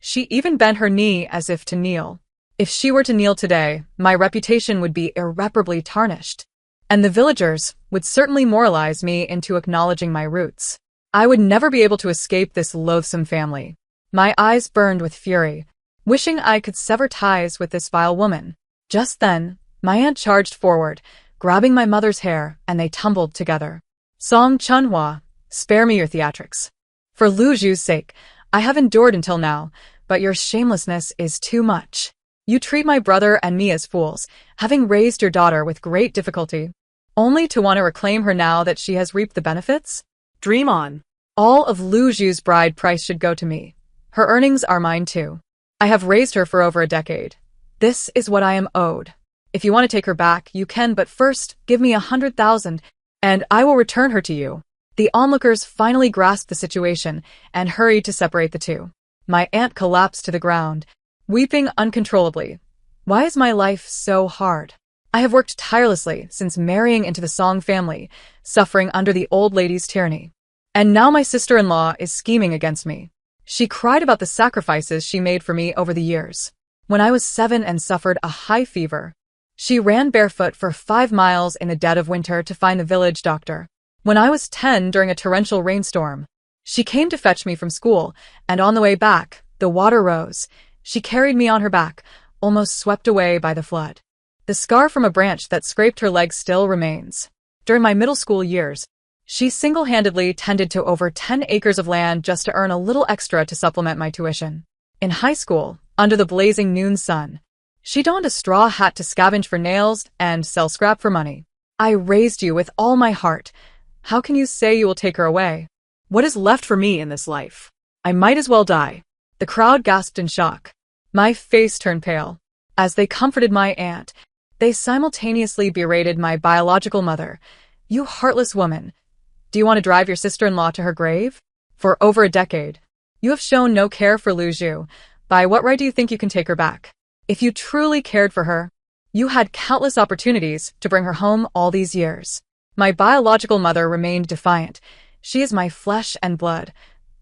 She even bent her knee as if to kneel. If she were to kneel today, my reputation would be irreparably tarnished. And the villagers would certainly moralize me into acknowledging my roots. I would never be able to escape this loathsome family. My eyes burned with fury, wishing I could sever ties with this vile woman. Just then, my aunt charged forward, grabbing my mother's hair, and they tumbled together. Song Chunhua, spare me your theatrics. For Lu Zhu's sake, I have endured until now, but your shamelessness is too much. You treat my brother and me as fools, having raised your daughter with great difficulty, only to want to reclaim her now that she has reaped the benefits? dream on. All of Lu Zhu's bride price should go to me. Her earnings are mine too. I have raised her for over a decade. This is what I am owed. If you want to take her back, you can, but first, give me 100,000, and I will return her to you. The onlookers finally grasped the situation and hurried to separate the two. My aunt collapsed to the ground, weeping uncontrollably. Why is my life so hard? I have worked tirelessly since marrying into the Song family, suffering under the old lady's tyranny. And now my sister-in-law is scheming against me. She cried about the sacrifices she made for me over the years. When I was 7 and suffered a high fever, she ran barefoot for 5 miles in the dead of winter to find the village doctor. When I was 10 during a torrential rainstorm, she came to fetch me from school, and on the way back, the water rose. She carried me on her back, almost swept away by the flood. The scar from a branch that scraped her leg still remains. During my middle school years, she single-handedly tended to over 10 acres of land just to earn a little extra to supplement my tuition. In high school, under the blazing noon sun, she donned a straw hat to scavenge for nails and sell scrap for money. I raised you with all my heart. How can you say you will take her away? What is left for me in this life? I might as well die. The crowd gasped in shock. My face turned pale. As they comforted my aunt, they simultaneously berated my biological mother. You heartless woman. Do you want to drive your sister-in-law to her grave? For over a decade, you have shown no care for Lu Zhu. By what right do you think you can take her back? If you truly cared for her, you had countless opportunities to bring her home all these years. My biological mother remained defiant. She is my flesh and blood.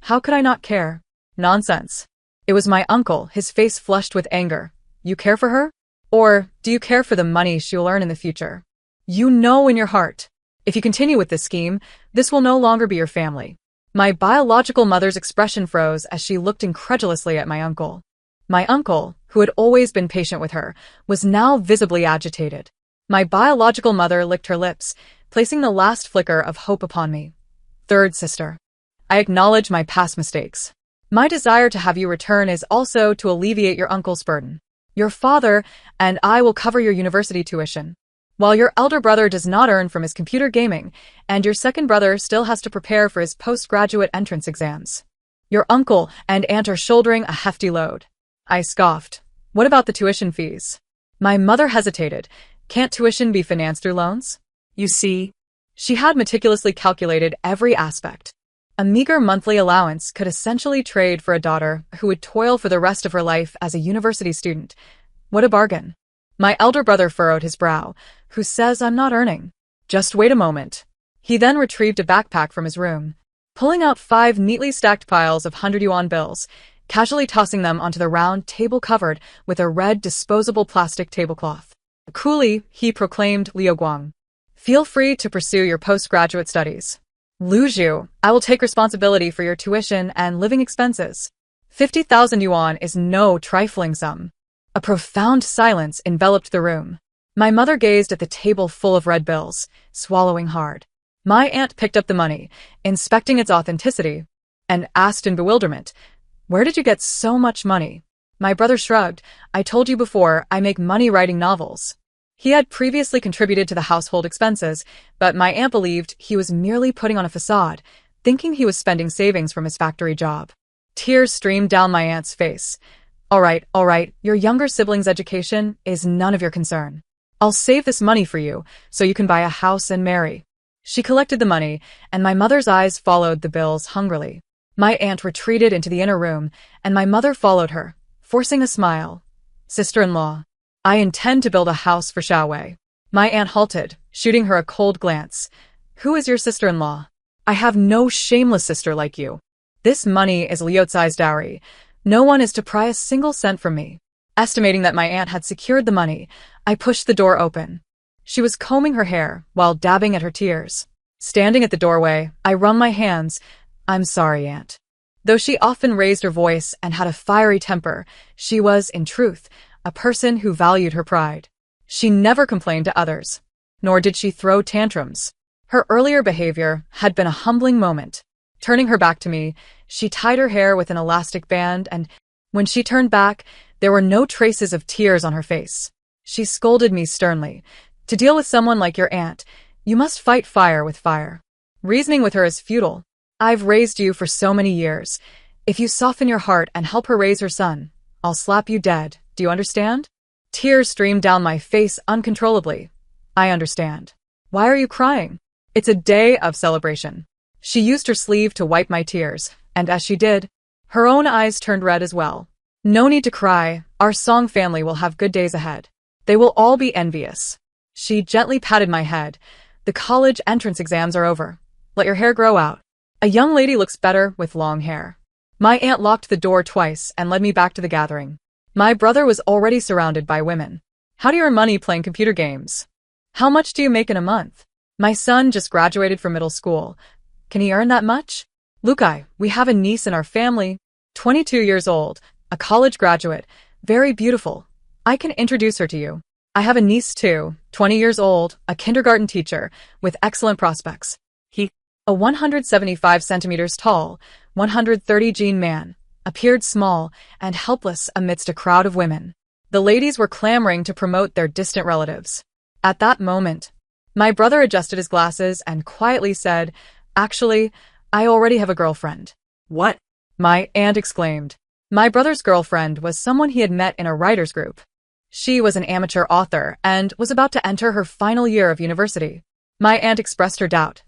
How could I not care? Nonsense. It was my uncle, his face flushed with anger. You care for her? Or do you care for the money she'll earn in the future? You know in your heart, if you continue with this scheme, this will no longer be your family. My biological mother's expression froze as she looked incredulously at my uncle. My uncle, who had always been patient with her, was now visibly agitated. My biological mother licked her lips, placing the last flicker of hope upon me. Third sister. I acknowledge my past mistakes. My desire to have you return is also to alleviate your uncle's burden. Your father and I will cover your university tuition, while your elder brother does not earn from his computer gaming, and your second brother still has to prepare for his postgraduate entrance exams. Your uncle and aunt are shouldering a hefty load. I scoffed. What about the tuition fees? My mother hesitated. Can't tuition be financed through loans? You see, she had meticulously calculated every aspect. A meager monthly allowance could essentially trade for a daughter who would toil for the rest of her life as a university student. What a bargain. My elder brother furrowed his brow. Who says I'm not earning? Just wait a moment. He then retrieved a backpack from his room, pulling out 5 neatly stacked piles of 100 yuan bills, casually tossing them onto the round table covered with a red disposable plastic tablecloth. Coolly, he proclaimed Liu Guang. Feel free to pursue your postgraduate studies. Lu Zhu, I will take responsibility for your tuition and living expenses. 50,000 yuan is no trifling sum. A profound silence enveloped the room. My mother gazed at the table full of red bills, swallowing hard. My aunt picked up the money, inspecting its authenticity, and asked in bewilderment, "Where did you get so much money?" My brother shrugged. I told you before, I make money writing novels. He had previously contributed to the household expenses, but my aunt believed he was merely putting on a facade, thinking he was spending savings from his factory job. Tears streamed down my aunt's face. All right, your younger sibling's education is none of your concern. I'll save this money for you, so you can buy a house and marry. She collected the money, and my mother's eyes followed the bills hungrily. My aunt retreated into the inner room, and my mother followed her, forcing a smile. Sister-in-law. I intend to build a house for Xiaowei. My aunt halted, shooting her a cold glance. Who is your sister-in-law? I have no shameless sister like you. This money is Liotzi's dowry. No one is to pry a single cent from me. Estimating that my aunt had secured the money, I pushed the door open. She was combing her hair while dabbing at her tears. Standing at the doorway, I wrung my hands. I'm sorry, Aunt. Though she often raised her voice and had a fiery temper, she was, in truth, a person who valued her pride. She never complained to others, nor did she throw tantrums. Her earlier behavior had been a humbling moment. Turning her back to me, she tied her hair with an elastic band, and when she turned back, there were no traces of tears on her face. She scolded me sternly. To deal with someone like your aunt, you must fight fire with fire. Reasoning with her is futile. I've raised you for so many years. If you soften your heart and help her raise her son, I'll slap you dead. Do you understand? Tears streamed down my face uncontrollably. I understand. Why are you crying? It's a day of celebration. She used her sleeve to wipe my tears, and as she did, her own eyes turned red as well. No need to cry. Our Song family will have good days ahead. They will all be envious. She gently patted my head. The college entrance exams are over. Let your hair grow out. A young lady looks better with long hair. My aunt locked the door twice and led me back to the gathering. My brother was already surrounded by women. How do you earn money playing computer games? How much do you make in a month? My son just graduated from middle school. Can he earn that much? Lukai, we have a niece in our family, 22 years old, a college graduate, very beautiful. I can introduce her to you. I have a niece too, 20 years old, a kindergarten teacher, with excellent prospects. A 175 centimeters tall, 130 man, appeared small and helpless amidst a crowd of women. The ladies were clamoring to promote their distant relatives. At that moment, my brother adjusted his glasses and quietly said, Actually, I already have a girlfriend. What? My aunt exclaimed. My brother's girlfriend was someone he had met in a writers' group. She was an amateur author and was about to enter her final year of university. My aunt expressed her doubt.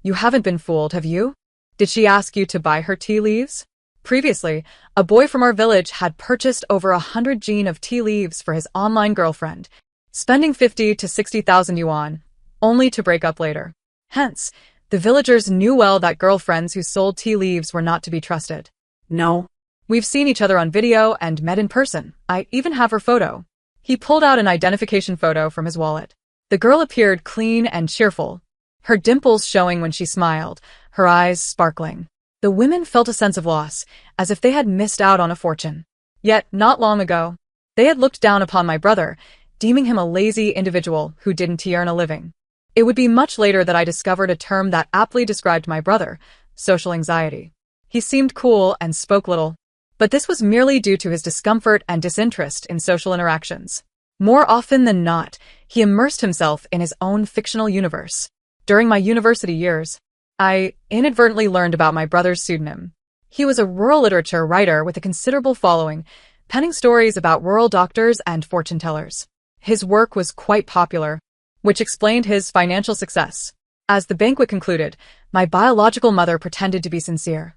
You haven't been fooled, have you? Did she ask you to buy her tea leaves? Previously, a boy from our village had purchased over 100 jin of tea leaves for his online girlfriend, spending 50 to 60,000 yuan, only to break up later. Hence, the villagers knew well that girlfriends who sold tea leaves were not to be trusted. No. We've seen each other on video and met in person. I even have her photo. He pulled out an identification photo from his wallet. The girl appeared clean and cheerful, her dimples showing when she smiled, her eyes sparkling. The women felt a sense of loss, as if they had missed out on a fortune. Yet, not long ago, they had looked down upon my brother, deeming him a lazy individual who didn't earn a living. It would be much later that I discovered a term that aptly described my brother, social anxiety. He seemed cool and spoke little, but this was merely due to his discomfort and disinterest in social interactions. More often than not, he immersed himself in his own fictional universe. During my university years, I inadvertently learned about my brother's pseudonym. He was a rural literature writer with a considerable following, penning stories about rural doctors and fortune tellers. His work was quite popular, which explained his financial success. As the banquet concluded, my biological mother pretended to be sincere.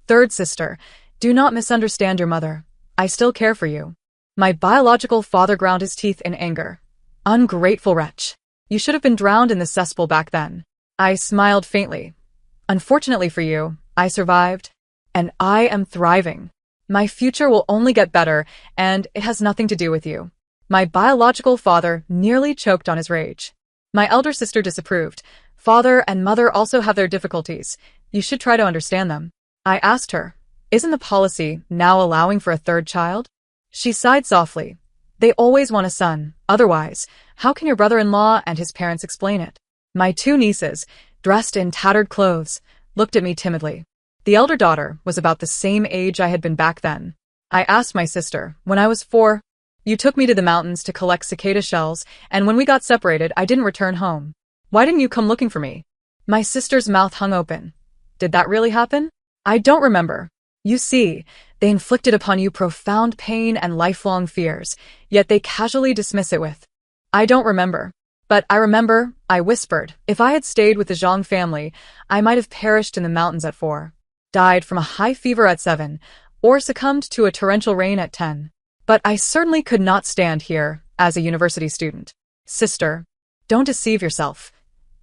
Third sister, do not misunderstand your mother. I still care for you. My biological father ground his teeth in anger. Ungrateful wretch. You should have been drowned in the cesspool back then. I smiled faintly. Unfortunately for you, I survived, and I am thriving. My future will only get better, and it has nothing to do with you. My biological father nearly choked on his rage. My elder sister disapproved. Father and mother also have their difficulties. You should try to understand them. I asked her, isn't the policy now allowing for a third child? She sighed softly. They always want a son. Otherwise, how can your brother-in-law and his parents explain it? My two nieces, dressed in tattered clothes, looked at me timidly. The elder daughter was about the same age I had been back then. I asked my sister, when I was 4, you took me to the mountains to collect cicada shells, and when we got separated, I didn't return home. Why didn't you come looking for me? My sister's mouth hung open. Did that really happen? I don't remember. You see, they inflicted upon you profound pain and lifelong fears, yet they casually dismiss it with, I don't remember. But I remember, I whispered, if I had stayed with the Zhang family, I might have perished in the mountains at 4, died from a high fever at 7, or succumbed to a torrential rain at 10. But I certainly could not stand here as a university student. Sister, don't deceive yourself.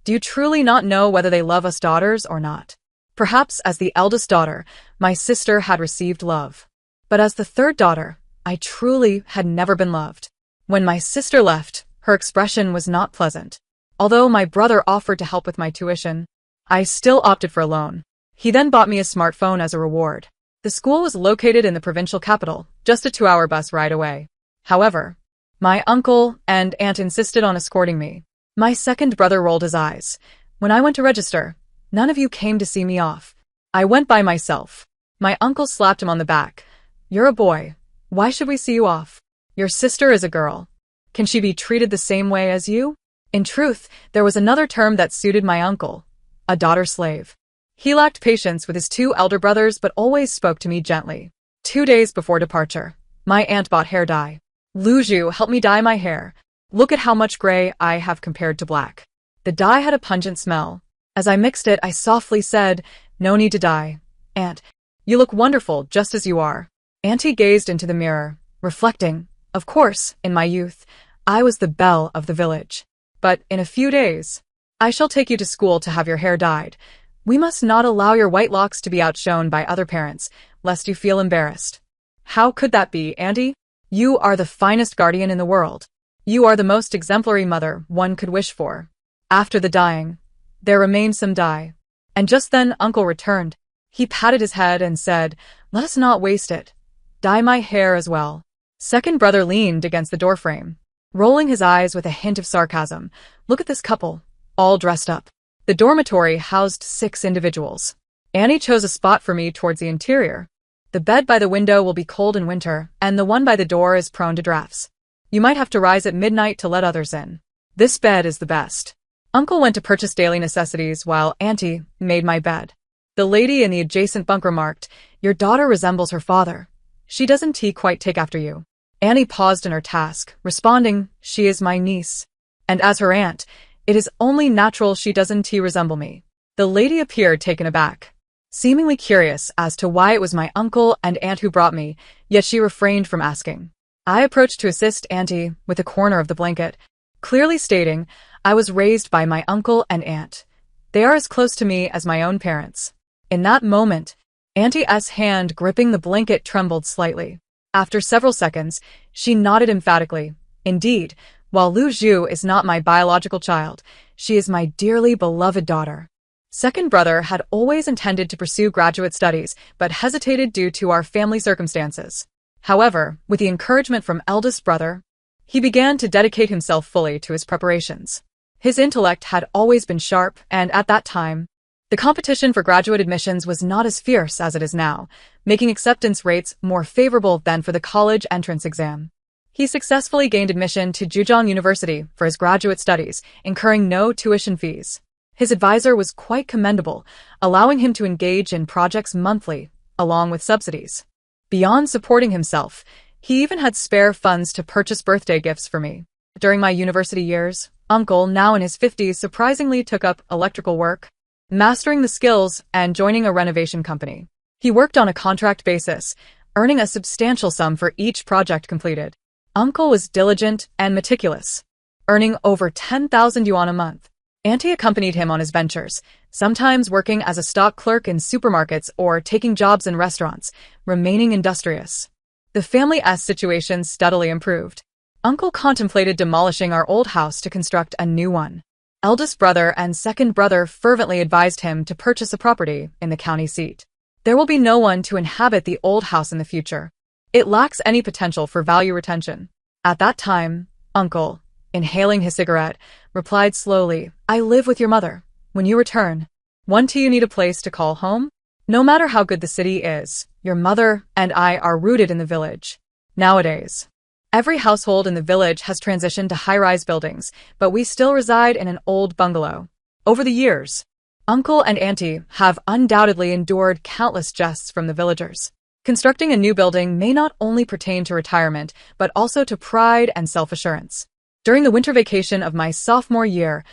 Do you truly not know whether they love us daughters or not? Perhaps as the eldest daughter, my sister had received love. But as the third daughter, I truly had never been loved. When my sister left, her expression was not pleasant. Although my brother offered to help with my tuition, I still opted for a loan. He then bought me a smartphone as a reward. The school was located in the provincial capital, just a 2-hour bus ride away. However, my uncle and aunt insisted on escorting me. My second brother rolled his eyes. When I went to register, none of you came to see me off. I went by myself. My uncle slapped him on the back. You're a boy. Why should we see you off? Your sister is a girl. Can she be treated the same way as you? In truth, there was another term that suited my uncle. A daughter slave. He lacked patience with his 2 elder brothers but always spoke to me gently. 2 days before departure, my aunt bought hair dye. Luju helped me dye my hair. Look at how much gray I have compared to black. The dye had a pungent smell. As I mixed it, I softly said, no need to dye. Aunt, you look wonderful just as you are. Auntie gazed into the mirror, reflecting. Of course, in my youth, I was the belle of the village. But in a few days, I shall take you to school to have your hair dyed. We must not allow your white locks to be outshone by other parents, lest you feel embarrassed. How could that be, Auntie? You are the finest guardian in the world. You are the most exemplary mother one could wish for. After the dyeing, there remained some dye. And just then Uncle returned. He patted his head and said, let us not waste it. Dye my hair as well. Second brother leaned against the doorframe, rolling his eyes with a hint of sarcasm. Look at this couple, all dressed up. The dormitory housed 6 individuals. Annie chose a spot for me towards the interior. The bed by the window will be cold in winter, and the one by the door is prone to drafts. You might have to rise at midnight to let others in. This bed is the best. Uncle went to purchase daily necessities while Auntie made my bed. The lady in the adjacent bunk remarked, your daughter resembles her father. She doesn't quite take after you. Annie paused in her task, responding, she is my niece. And as her aunt, it is only natural she doesn't resemble me. The lady appeared taken aback, seemingly curious as to why it was my uncle and aunt who brought me, yet she refrained from asking. I approached to assist Auntie with a corner of the blanket, clearly stating, I was raised by my uncle and aunt. They are as close to me as my own parents. In that moment, Auntie's hand gripping the blanket trembled slightly. After several seconds, she nodded emphatically. Indeed, while Lu Zhu is not my biological child, she is my dearly beloved daughter. Second brother had always intended to pursue graduate studies, but hesitated due to our family circumstances. However, with the encouragement from eldest brother, he began to dedicate himself fully to his preparations. His intellect had always been sharp, and at that time, the competition for graduate admissions was not as fierce as it is now, making acceptance rates more favorable than for the college entrance exam. He successfully gained admission to Zhejiang University for his graduate studies, incurring no tuition fees. His advisor was quite commendable, allowing him to engage in projects monthly, along with subsidies. Beyond supporting himself, he even had spare funds to purchase birthday gifts for me. During my university years, Uncle, now in his 50s, surprisingly took up electrical work, mastering the skills and joining a renovation company. He worked on a contract basis, earning a substantial sum for each project completed. Uncle was diligent and meticulous, earning over 10,000 yuan a month. Auntie accompanied him on his ventures, sometimes working as a stock clerk in supermarkets or taking jobs in restaurants, remaining industrious. The family's situation steadily improved. Uncle contemplated demolishing our old house to construct a new one. Eldest brother and second brother fervently advised him to purchase a property in the county seat. There will be no one to inhabit the old house in the future. It lacks any potential for value retention. At that time, Uncle, inhaling his cigarette, replied slowly, I live with your mother. When you return, won't you need a place to call home? No matter how good the city is, your mother and I are rooted in the village. Nowadays, every household in the village has transitioned to high-rise buildings, but we still reside in an old bungalow. Over the years, Uncle and Auntie have undoubtedly endured countless jests from the villagers. Constructing a new building may not only pertain to retirement, but also to pride and self-assurance. During the winter vacation of my sophomore year,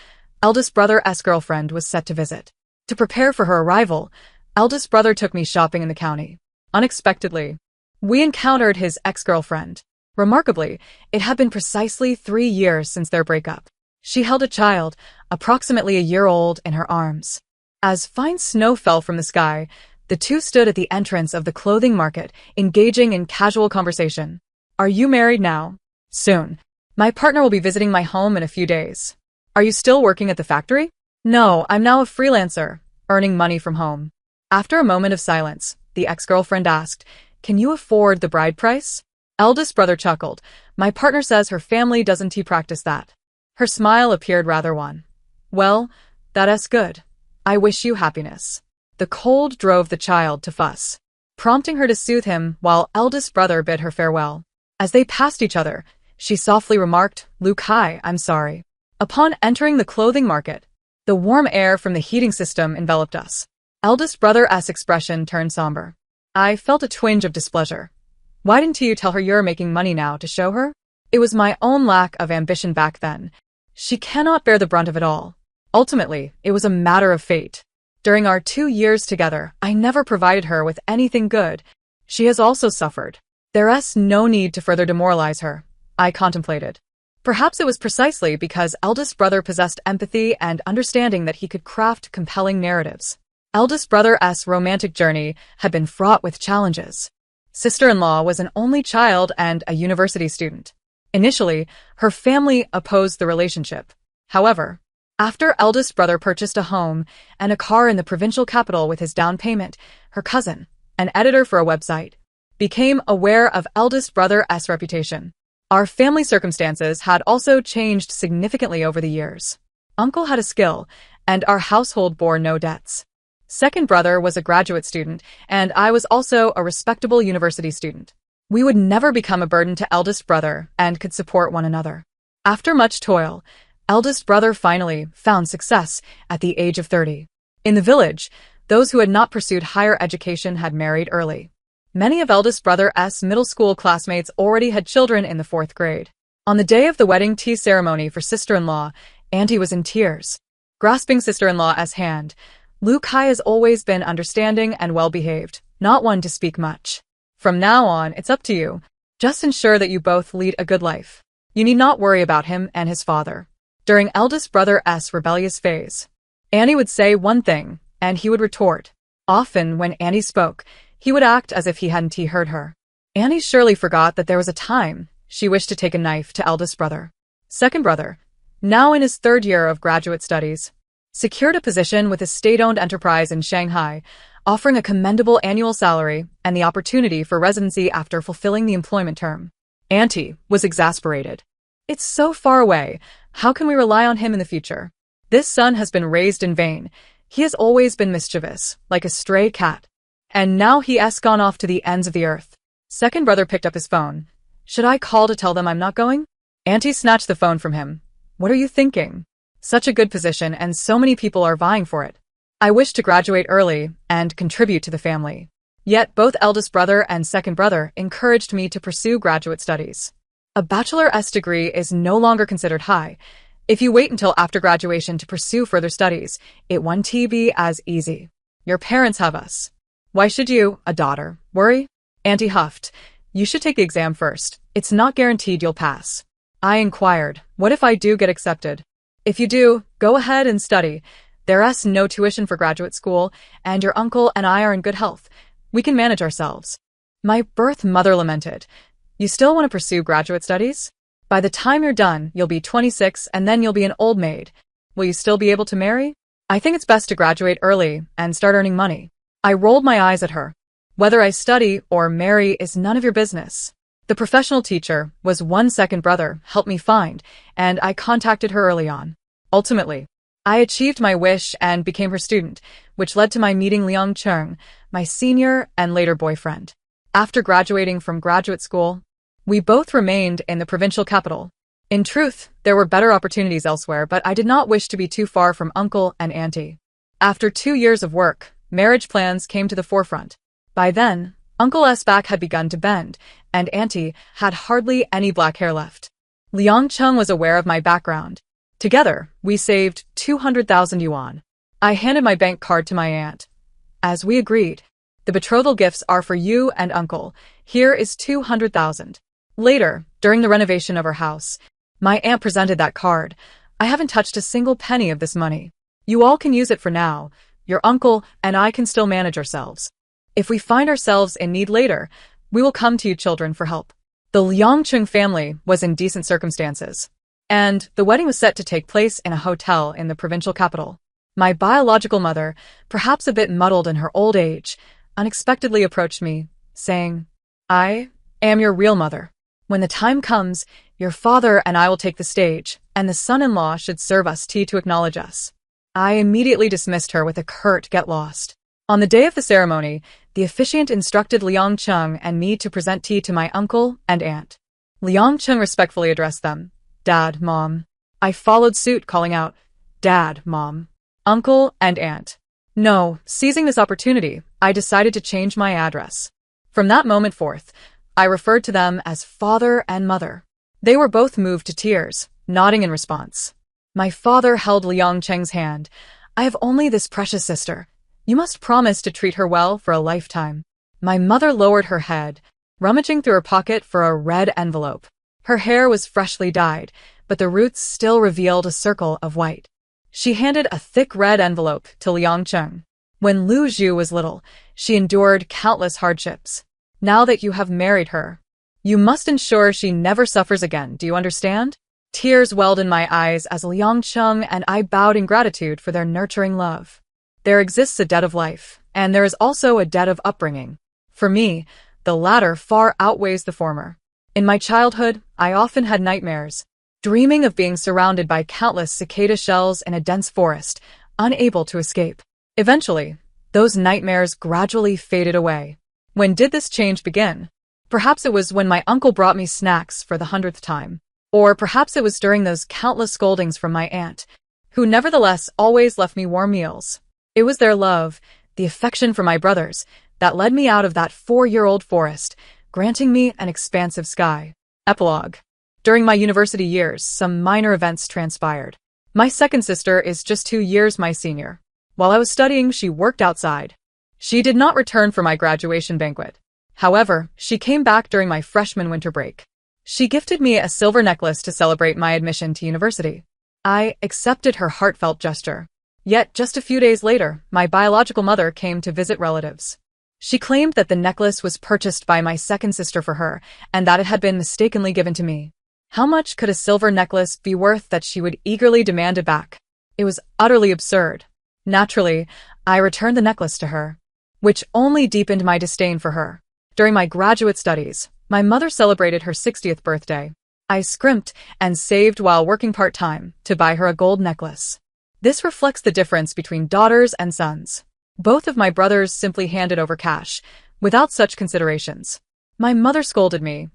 eldest brother's girlfriend was set to visit. To prepare for her arrival, eldest brother took me shopping in the county. Unexpectedly, we encountered his ex-girlfriend. Remarkably, it had been precisely 3 years since their breakup. She held a child, approximately a year old, in her arms. As fine snow fell from the sky, the two stood at the entrance of the clothing market, engaging in casual conversation. Are you married now? Soon. My partner will be visiting my home in a few days. Are you still working at the factory? No, I'm now a freelancer, earning money from home. After a moment of silence, the ex-girlfriend asked, Can you afford the bride price? Eldest brother chuckled. My partner says her family doesn't practice that. Her smile appeared rather wan. Well, that's good. I wish you happiness. The cold drove the child to fuss, prompting her to soothe him while eldest brother bid her farewell. As they passed each other, she softly remarked, Luke, hi, I'm sorry. Upon entering the clothing market, the warm air from the heating system enveloped us. Eldest brother's expression turned somber. I felt a twinge of displeasure. Why didn't you tell her you're making money now to show her? It was my own lack of ambition back then. She cannot bear the brunt of it all. Ultimately, it was a matter of fate. During our 2 years together, I never provided her with anything good. She has also suffered. There's no need to further demoralize her, I contemplated. Perhaps it was precisely because eldest brother possessed empathy and understanding that he could craft compelling narratives. Eldest brother's romantic journey had been fraught with challenges. Sister-in-law was an only child and a university student. Initially, her family opposed the relationship. However, after eldest brother purchased a home and a car in the provincial capital with his down payment, her cousin, an editor for a website, became aware of eldest brother's reputation. Our family circumstances had also changed significantly over the years. Uncle had a skill, and our household bore no debts. Second brother was a graduate student, and I was also a respectable university student. We would never become a burden to eldest brother and could support one another. After much toil, eldest brother finally found success at the age of 30. In the village, those who had not pursued higher education had married early. Many of eldest brother's middle school classmates already had children in the 4th grade. On the day of the wedding tea ceremony for sister-in-law, Auntie was in tears. Grasping sister-in-law's hand, Luke has always been understanding and well-behaved, not one to speak much. From now on, it's up to you. Just ensure that you both lead a good life. You need not worry about him and his father. During eldest brother's rebellious phase, Annie would say one thing, and he would retort. Often, when Annie spoke, he would act as if he hadn't heard her. Annie surely forgot that there was a time she wished to take a knife to eldest brother. Second brother, now in his 3rd year of graduate studies, secured a position with a state-owned enterprise in Shanghai, offering a commendable annual salary and the opportunity for residency after fulfilling the employment term. Auntie was exasperated. It's so far away. How can we rely on him in the future? This son has been raised in vain. He has always been mischievous, like a stray cat. And now he has gone off to the ends of the earth. Second brother picked up his phone. Should I call to tell them I'm not going? Auntie snatched the phone from him. What are you thinking? Such a good position and so many people are vying for it. I wish to graduate early and contribute to the family. Yet both eldest brother and second brother encouraged me to pursue graduate studies. A bachelor's degree is no longer considered high. If you wait until after graduation to pursue further studies, it won't be as easy. Your parents have us. Why should you, a daughter, worry? Auntie huffed. You should take the exam first. It's not guaranteed you'll pass. I inquired, what if I do get accepted? If you do, go ahead and study. There's no tuition for graduate school, and your uncle and I are in good health. We can manage ourselves. My birth mother lamented. You still want to pursue graduate studies? By the time you're done, you'll be 26 and then you'll be an old maid. Will you still be able to marry? I think it's best to graduate early and start earning money. I rolled my eyes at her. Whether I study or marry is none of your business. The professional teacher was one second brother helped me find, and I contacted her early on. Ultimately, I achieved my wish and became her student, which led to my meeting Liang Cheng, my senior and later boyfriend. After graduating from graduate school, we both remained in the provincial capital. In truth, there were better opportunities elsewhere, but I did not wish to be too far from uncle and auntie. After 2 years of work, marriage plans came to the forefront. By then, Uncle's back had begun to bend, and Auntie had hardly any black hair left. Liang Cheng was aware of my background. Together, we saved 200,000 yuan. I handed my bank card to my aunt. As we agreed, the betrothal gifts are for you and uncle. Here is 200,000. Later, during the renovation of our house, my aunt presented that card, I haven't touched a single penny of this money. You all can use it for now. Your uncle and I can still manage ourselves. If we find ourselves in need later, we will come to you children for help." The Liangcheng family was in decent circumstances, and the wedding was set to take place in a hotel in the provincial capital. My biological mother, perhaps a bit muddled in her old age, unexpectedly approached me, saying, "I am your real mother. When the time comes, your father and I will take the stage, and the son-in-law should serve us tea to acknowledge us." I immediately dismissed her with a curt "get lost." On the day of the ceremony, the officiant instructed Liang Cheng and me to present tea to my uncle and aunt. Liang Cheng respectfully addressed them, "Dad, Mom." I followed suit, calling out, "Dad, Mom, Uncle, and Aunt." No, seizing this opportunity, I decided to change my address. From that moment forth, I referred to them as father and mother. They were both moved to tears, nodding in response. My father held Liang Cheng's hand. "I have only this precious sister. You must promise to treat her well for a lifetime." My mother lowered her head, rummaging through her pocket for a red envelope. Her hair was freshly dyed, but the roots still revealed a circle of white. She handed a thick red envelope to Liang Cheng. "When Lu Zhu was little, she endured countless hardships. Now that you have married her, you must ensure she never suffers again. Do you understand?" Tears welled in my eyes as Liang Cheng and I bowed in gratitude for their nurturing love. There exists a debt of life, and there is also a debt of upbringing. For me, the latter far outweighs the former. In my childhood, I often had nightmares, dreaming of being surrounded by countless cicada shells in a dense forest, unable to escape. Eventually, those nightmares gradually faded away. When did this change begin? Perhaps it was when my uncle brought me snacks for the 100th time. Or perhaps it was during those countless scoldings from my aunt, who nevertheless always left me warm meals. It was their love, the affection for my brothers, that led me out of that 4-year-old forest, granting me an expansive sky. Epilogue. During my university years, some minor events transpired. My second sister is just 2 years my senior. While I was studying, she worked outside. She did not return for my graduation banquet. However, she came back during my freshman winter break. She gifted me a silver necklace to celebrate my admission to university. I accepted her heartfelt gesture. Yet, just a few days later, my biological mother came to visit relatives. She claimed that the necklace was purchased by my second sister for her, and that it had been mistakenly given to me. How much could a silver necklace be worth that she would eagerly demand it back? It was utterly absurd. Naturally, I returned the necklace to her, which only deepened my disdain for her. During my graduate studies, my mother celebrated her 60th birthday. I scrimped and saved while working part-time to buy her a gold necklace. This reflects the difference between daughters and sons. Both of my brothers simply handed over cash, without such considerations. My mother scolded me.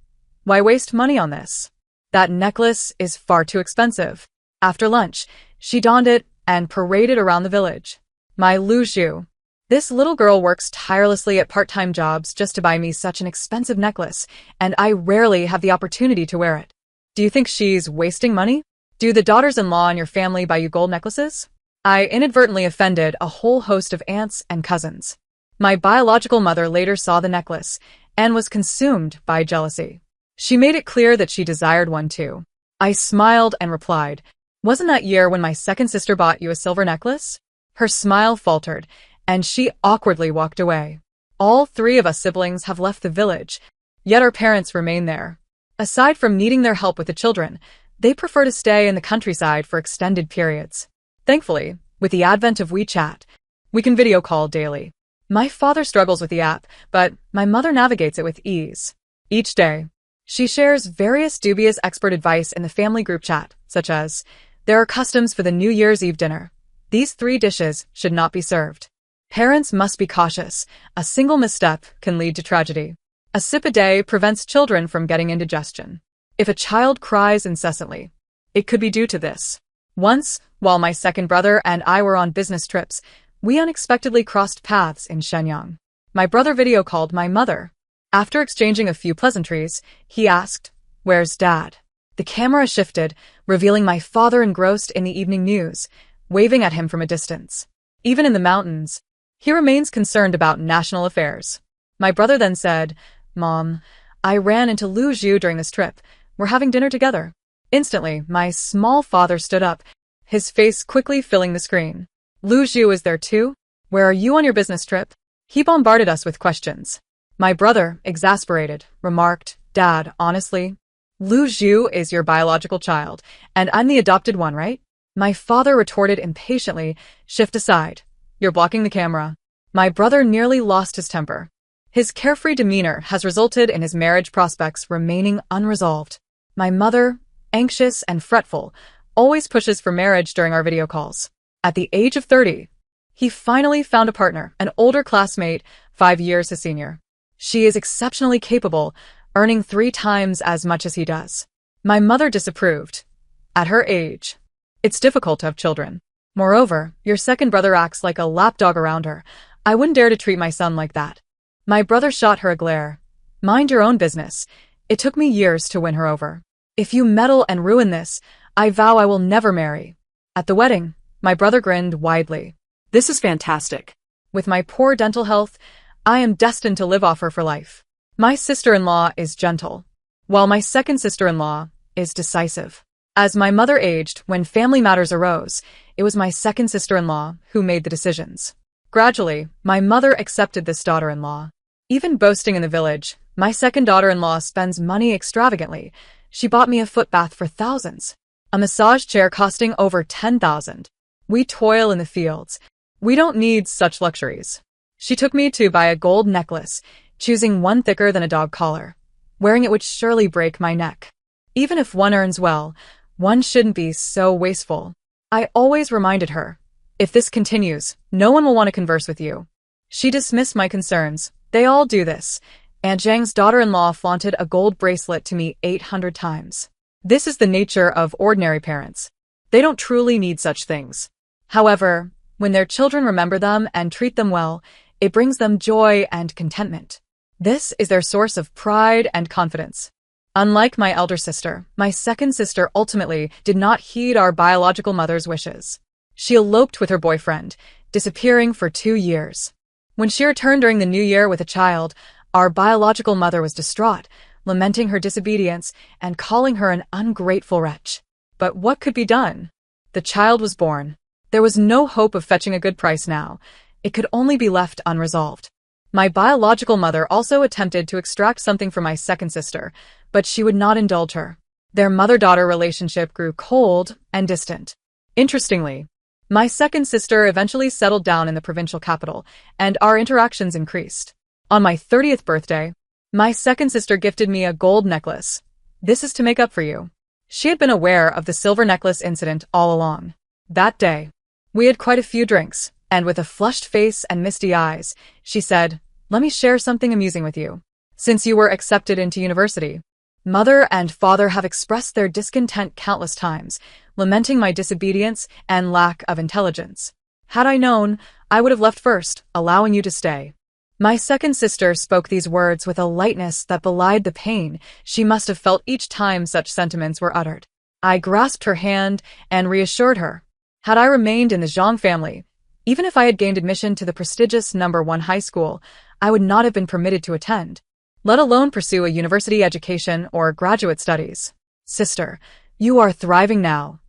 "Why waste money on this? That necklace is far too expensive." After lunch, she donned it and paraded around the village. My Lu Zhu. This little girl works tirelessly at part-time jobs just to buy me such an expensive necklace, and I rarely have the opportunity to wear it. Do you think she's wasting money? Do the daughters-in-law in your family buy you gold necklaces? I inadvertently offended a whole host of aunts and cousins. My biological mother later saw the necklace and was consumed by jealousy. She made it clear that she desired one too. I smiled and replied, "Wasn't that year when my second sister bought you a silver necklace?" Her smile faltered, and she awkwardly walked away. All 3 of us siblings have left the village, yet our parents remain there. Aside from needing their help with the children, they prefer to stay in the countryside for extended periods. Thankfully, with the advent of WeChat, we can video call daily. My father struggles with the app, but my mother navigates it with ease. Each day, she shares various dubious expert advice in the family group chat, such as, "There are customs for the New Year's Eve dinner. These 3 dishes should not be served. Parents must be cautious. A single misstep can lead to tragedy. A sip a day prevents children from getting indigestion. If a child cries incessantly, it could be due to this." Once, while my second brother and I were on business trips, we unexpectedly crossed paths in Shenyang. My brother video called my mother. After exchanging a few pleasantries, he asked, "Where's Dad?" The camera shifted, revealing my father engrossed in the evening news, waving at him from a distance. Even in the mountains, he remains concerned about national affairs. My brother then said, "Mom, I ran into Lu Zhu during this trip. We're having dinner together." Instantly, my small father stood up, his face quickly filling the screen. Lu Zhu is there too? Where are you on your business trip? He bombarded us with questions. My brother, exasperated, remarked, Dad, honestly, Lu Zhu is your biological child, and I'm the adopted one, right? My father retorted impatiently, shift aside. You're blocking the camera. My brother nearly lost his temper. His carefree demeanor has resulted in his marriage prospects remaining unresolved. My mother, anxious and fretful, always pushes for marriage during our video calls. At the age of 30, he finally found a partner, an older classmate, 5 years his senior. She is exceptionally capable, earning 3 times as much as he does. My mother disapproved. At her age, it's difficult to have children. Moreover, your second brother acts like a lapdog around her. I wouldn't dare to treat my son like that. My brother shot her a glare. Mind your own business. It took me years to win her over. If you meddle and ruin this, I vow I will never marry. At the wedding, my brother grinned widely. This is fantastic. With my poor dental health, I am destined to live off her for life. My sister-in-law is gentle, while my second sister-in-law is decisive. As my mother aged, when family matters arose, it was my second sister-in-law who made the decisions. Gradually, my mother accepted this daughter-in-law. Even boasting in the village, my second daughter-in-law spends money extravagantly. She bought me a foot bath for thousands, a massage chair costing over 10,000. We toil in the fields. We don't need such luxuries. She took me to buy a gold necklace, choosing one thicker than a dog collar. Wearing it would surely break my neck. Even if one earns well, one shouldn't be so wasteful. I always reminded her, if this continues, no one will want to converse with you. She dismissed my concerns. They all do this. Aunt Zhang's daughter-in-law flaunted a gold bracelet to me 800 times. This is the nature of ordinary parents. They don't truly need such things. However, when their children remember them and treat them well, it brings them joy and contentment. This is their source of pride and confidence. Unlike my elder sister, my second sister ultimately did not heed our biological mother's wishes. She eloped with her boyfriend, disappearing for 2 years. When she returned during the new year with a child, our biological mother was distraught, lamenting her disobedience and calling her an ungrateful wretch. But what could be done? The child was born. There was no hope of fetching a good price now. It could only be left unresolved. My biological mother also attempted to extract something from my second sister, but she would not indulge her. Their mother-daughter relationship grew cold and distant. Interestingly, my second sister eventually settled down in the provincial capital, and our interactions increased. On my 30th birthday, my second sister gifted me a gold necklace. This is to make up for you. She had been aware of the silver necklace incident all along. That day, we had quite a few drinks, and with a flushed face and misty eyes, she said, let me share something amusing with you. Since you were accepted into university, mother and father have expressed their discontent countless times, lamenting my disobedience and lack of intelligence. Had I known, I would have left first, allowing you to stay. My second sister spoke these words with a lightness that belied the pain she must have felt each time such sentiments were uttered. I grasped her hand and reassured her. Had I remained in the Zhang family, even if I had gained admission to the prestigious No. 1 high school, I would not have been permitted to attend, let alone pursue a university education or graduate studies. Sister, you are thriving now.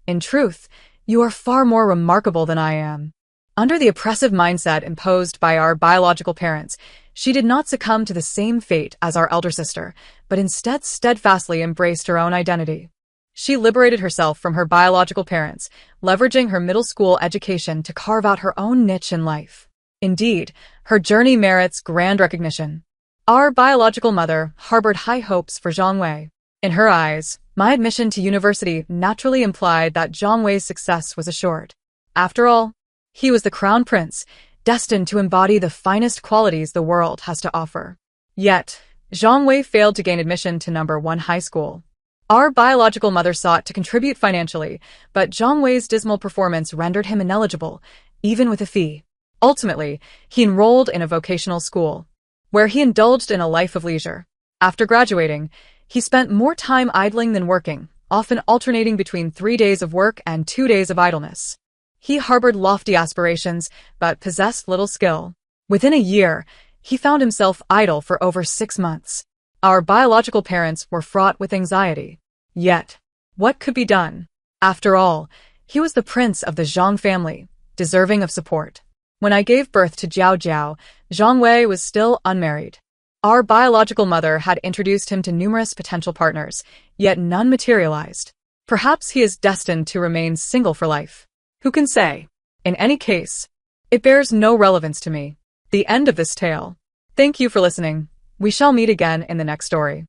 In truth, you are far more remarkable than I am. Under the oppressive mindset imposed by our biological parents, she did not succumb to the same fate as our elder sister, but instead steadfastly embraced her own identity. She liberated herself from her biological parents, leveraging her middle school education to carve out her own niche in life. Indeed, her journey merits grand recognition. Our biological mother harbored high hopes for Zhang Wei. In her eyes, my admission to university naturally implied that Zhang Wei's success was assured. After all, he was the crown prince, destined to embody the finest qualities the world has to offer. Yet, Zhang Wei failed to gain admission to No. 1 high school. Our biological mother sought to contribute financially, but Zhang Wei's dismal performance rendered him ineligible, even with a fee. Ultimately, he enrolled in a vocational school, where he indulged in a life of leisure. After graduating, he spent more time idling than working, often alternating between 3 days of work and 2 days of idleness. He harbored lofty aspirations, but possessed little skill. Within a year, he found himself idle for over 6 months. Our biological parents were fraught with anxiety. Yet, What could be done? After all, he was the prince of the Zhang family, deserving of support. When I gave birth to Jiao Jiao, Zhang Wei was still unmarried. Our biological mother had introduced him to numerous potential partners, yet none materialized. Perhaps he is destined to remain single for life. Who can say? In any case, it bears no relevance to me. The end of this tale. Thank you for listening. We shall meet again in the next story.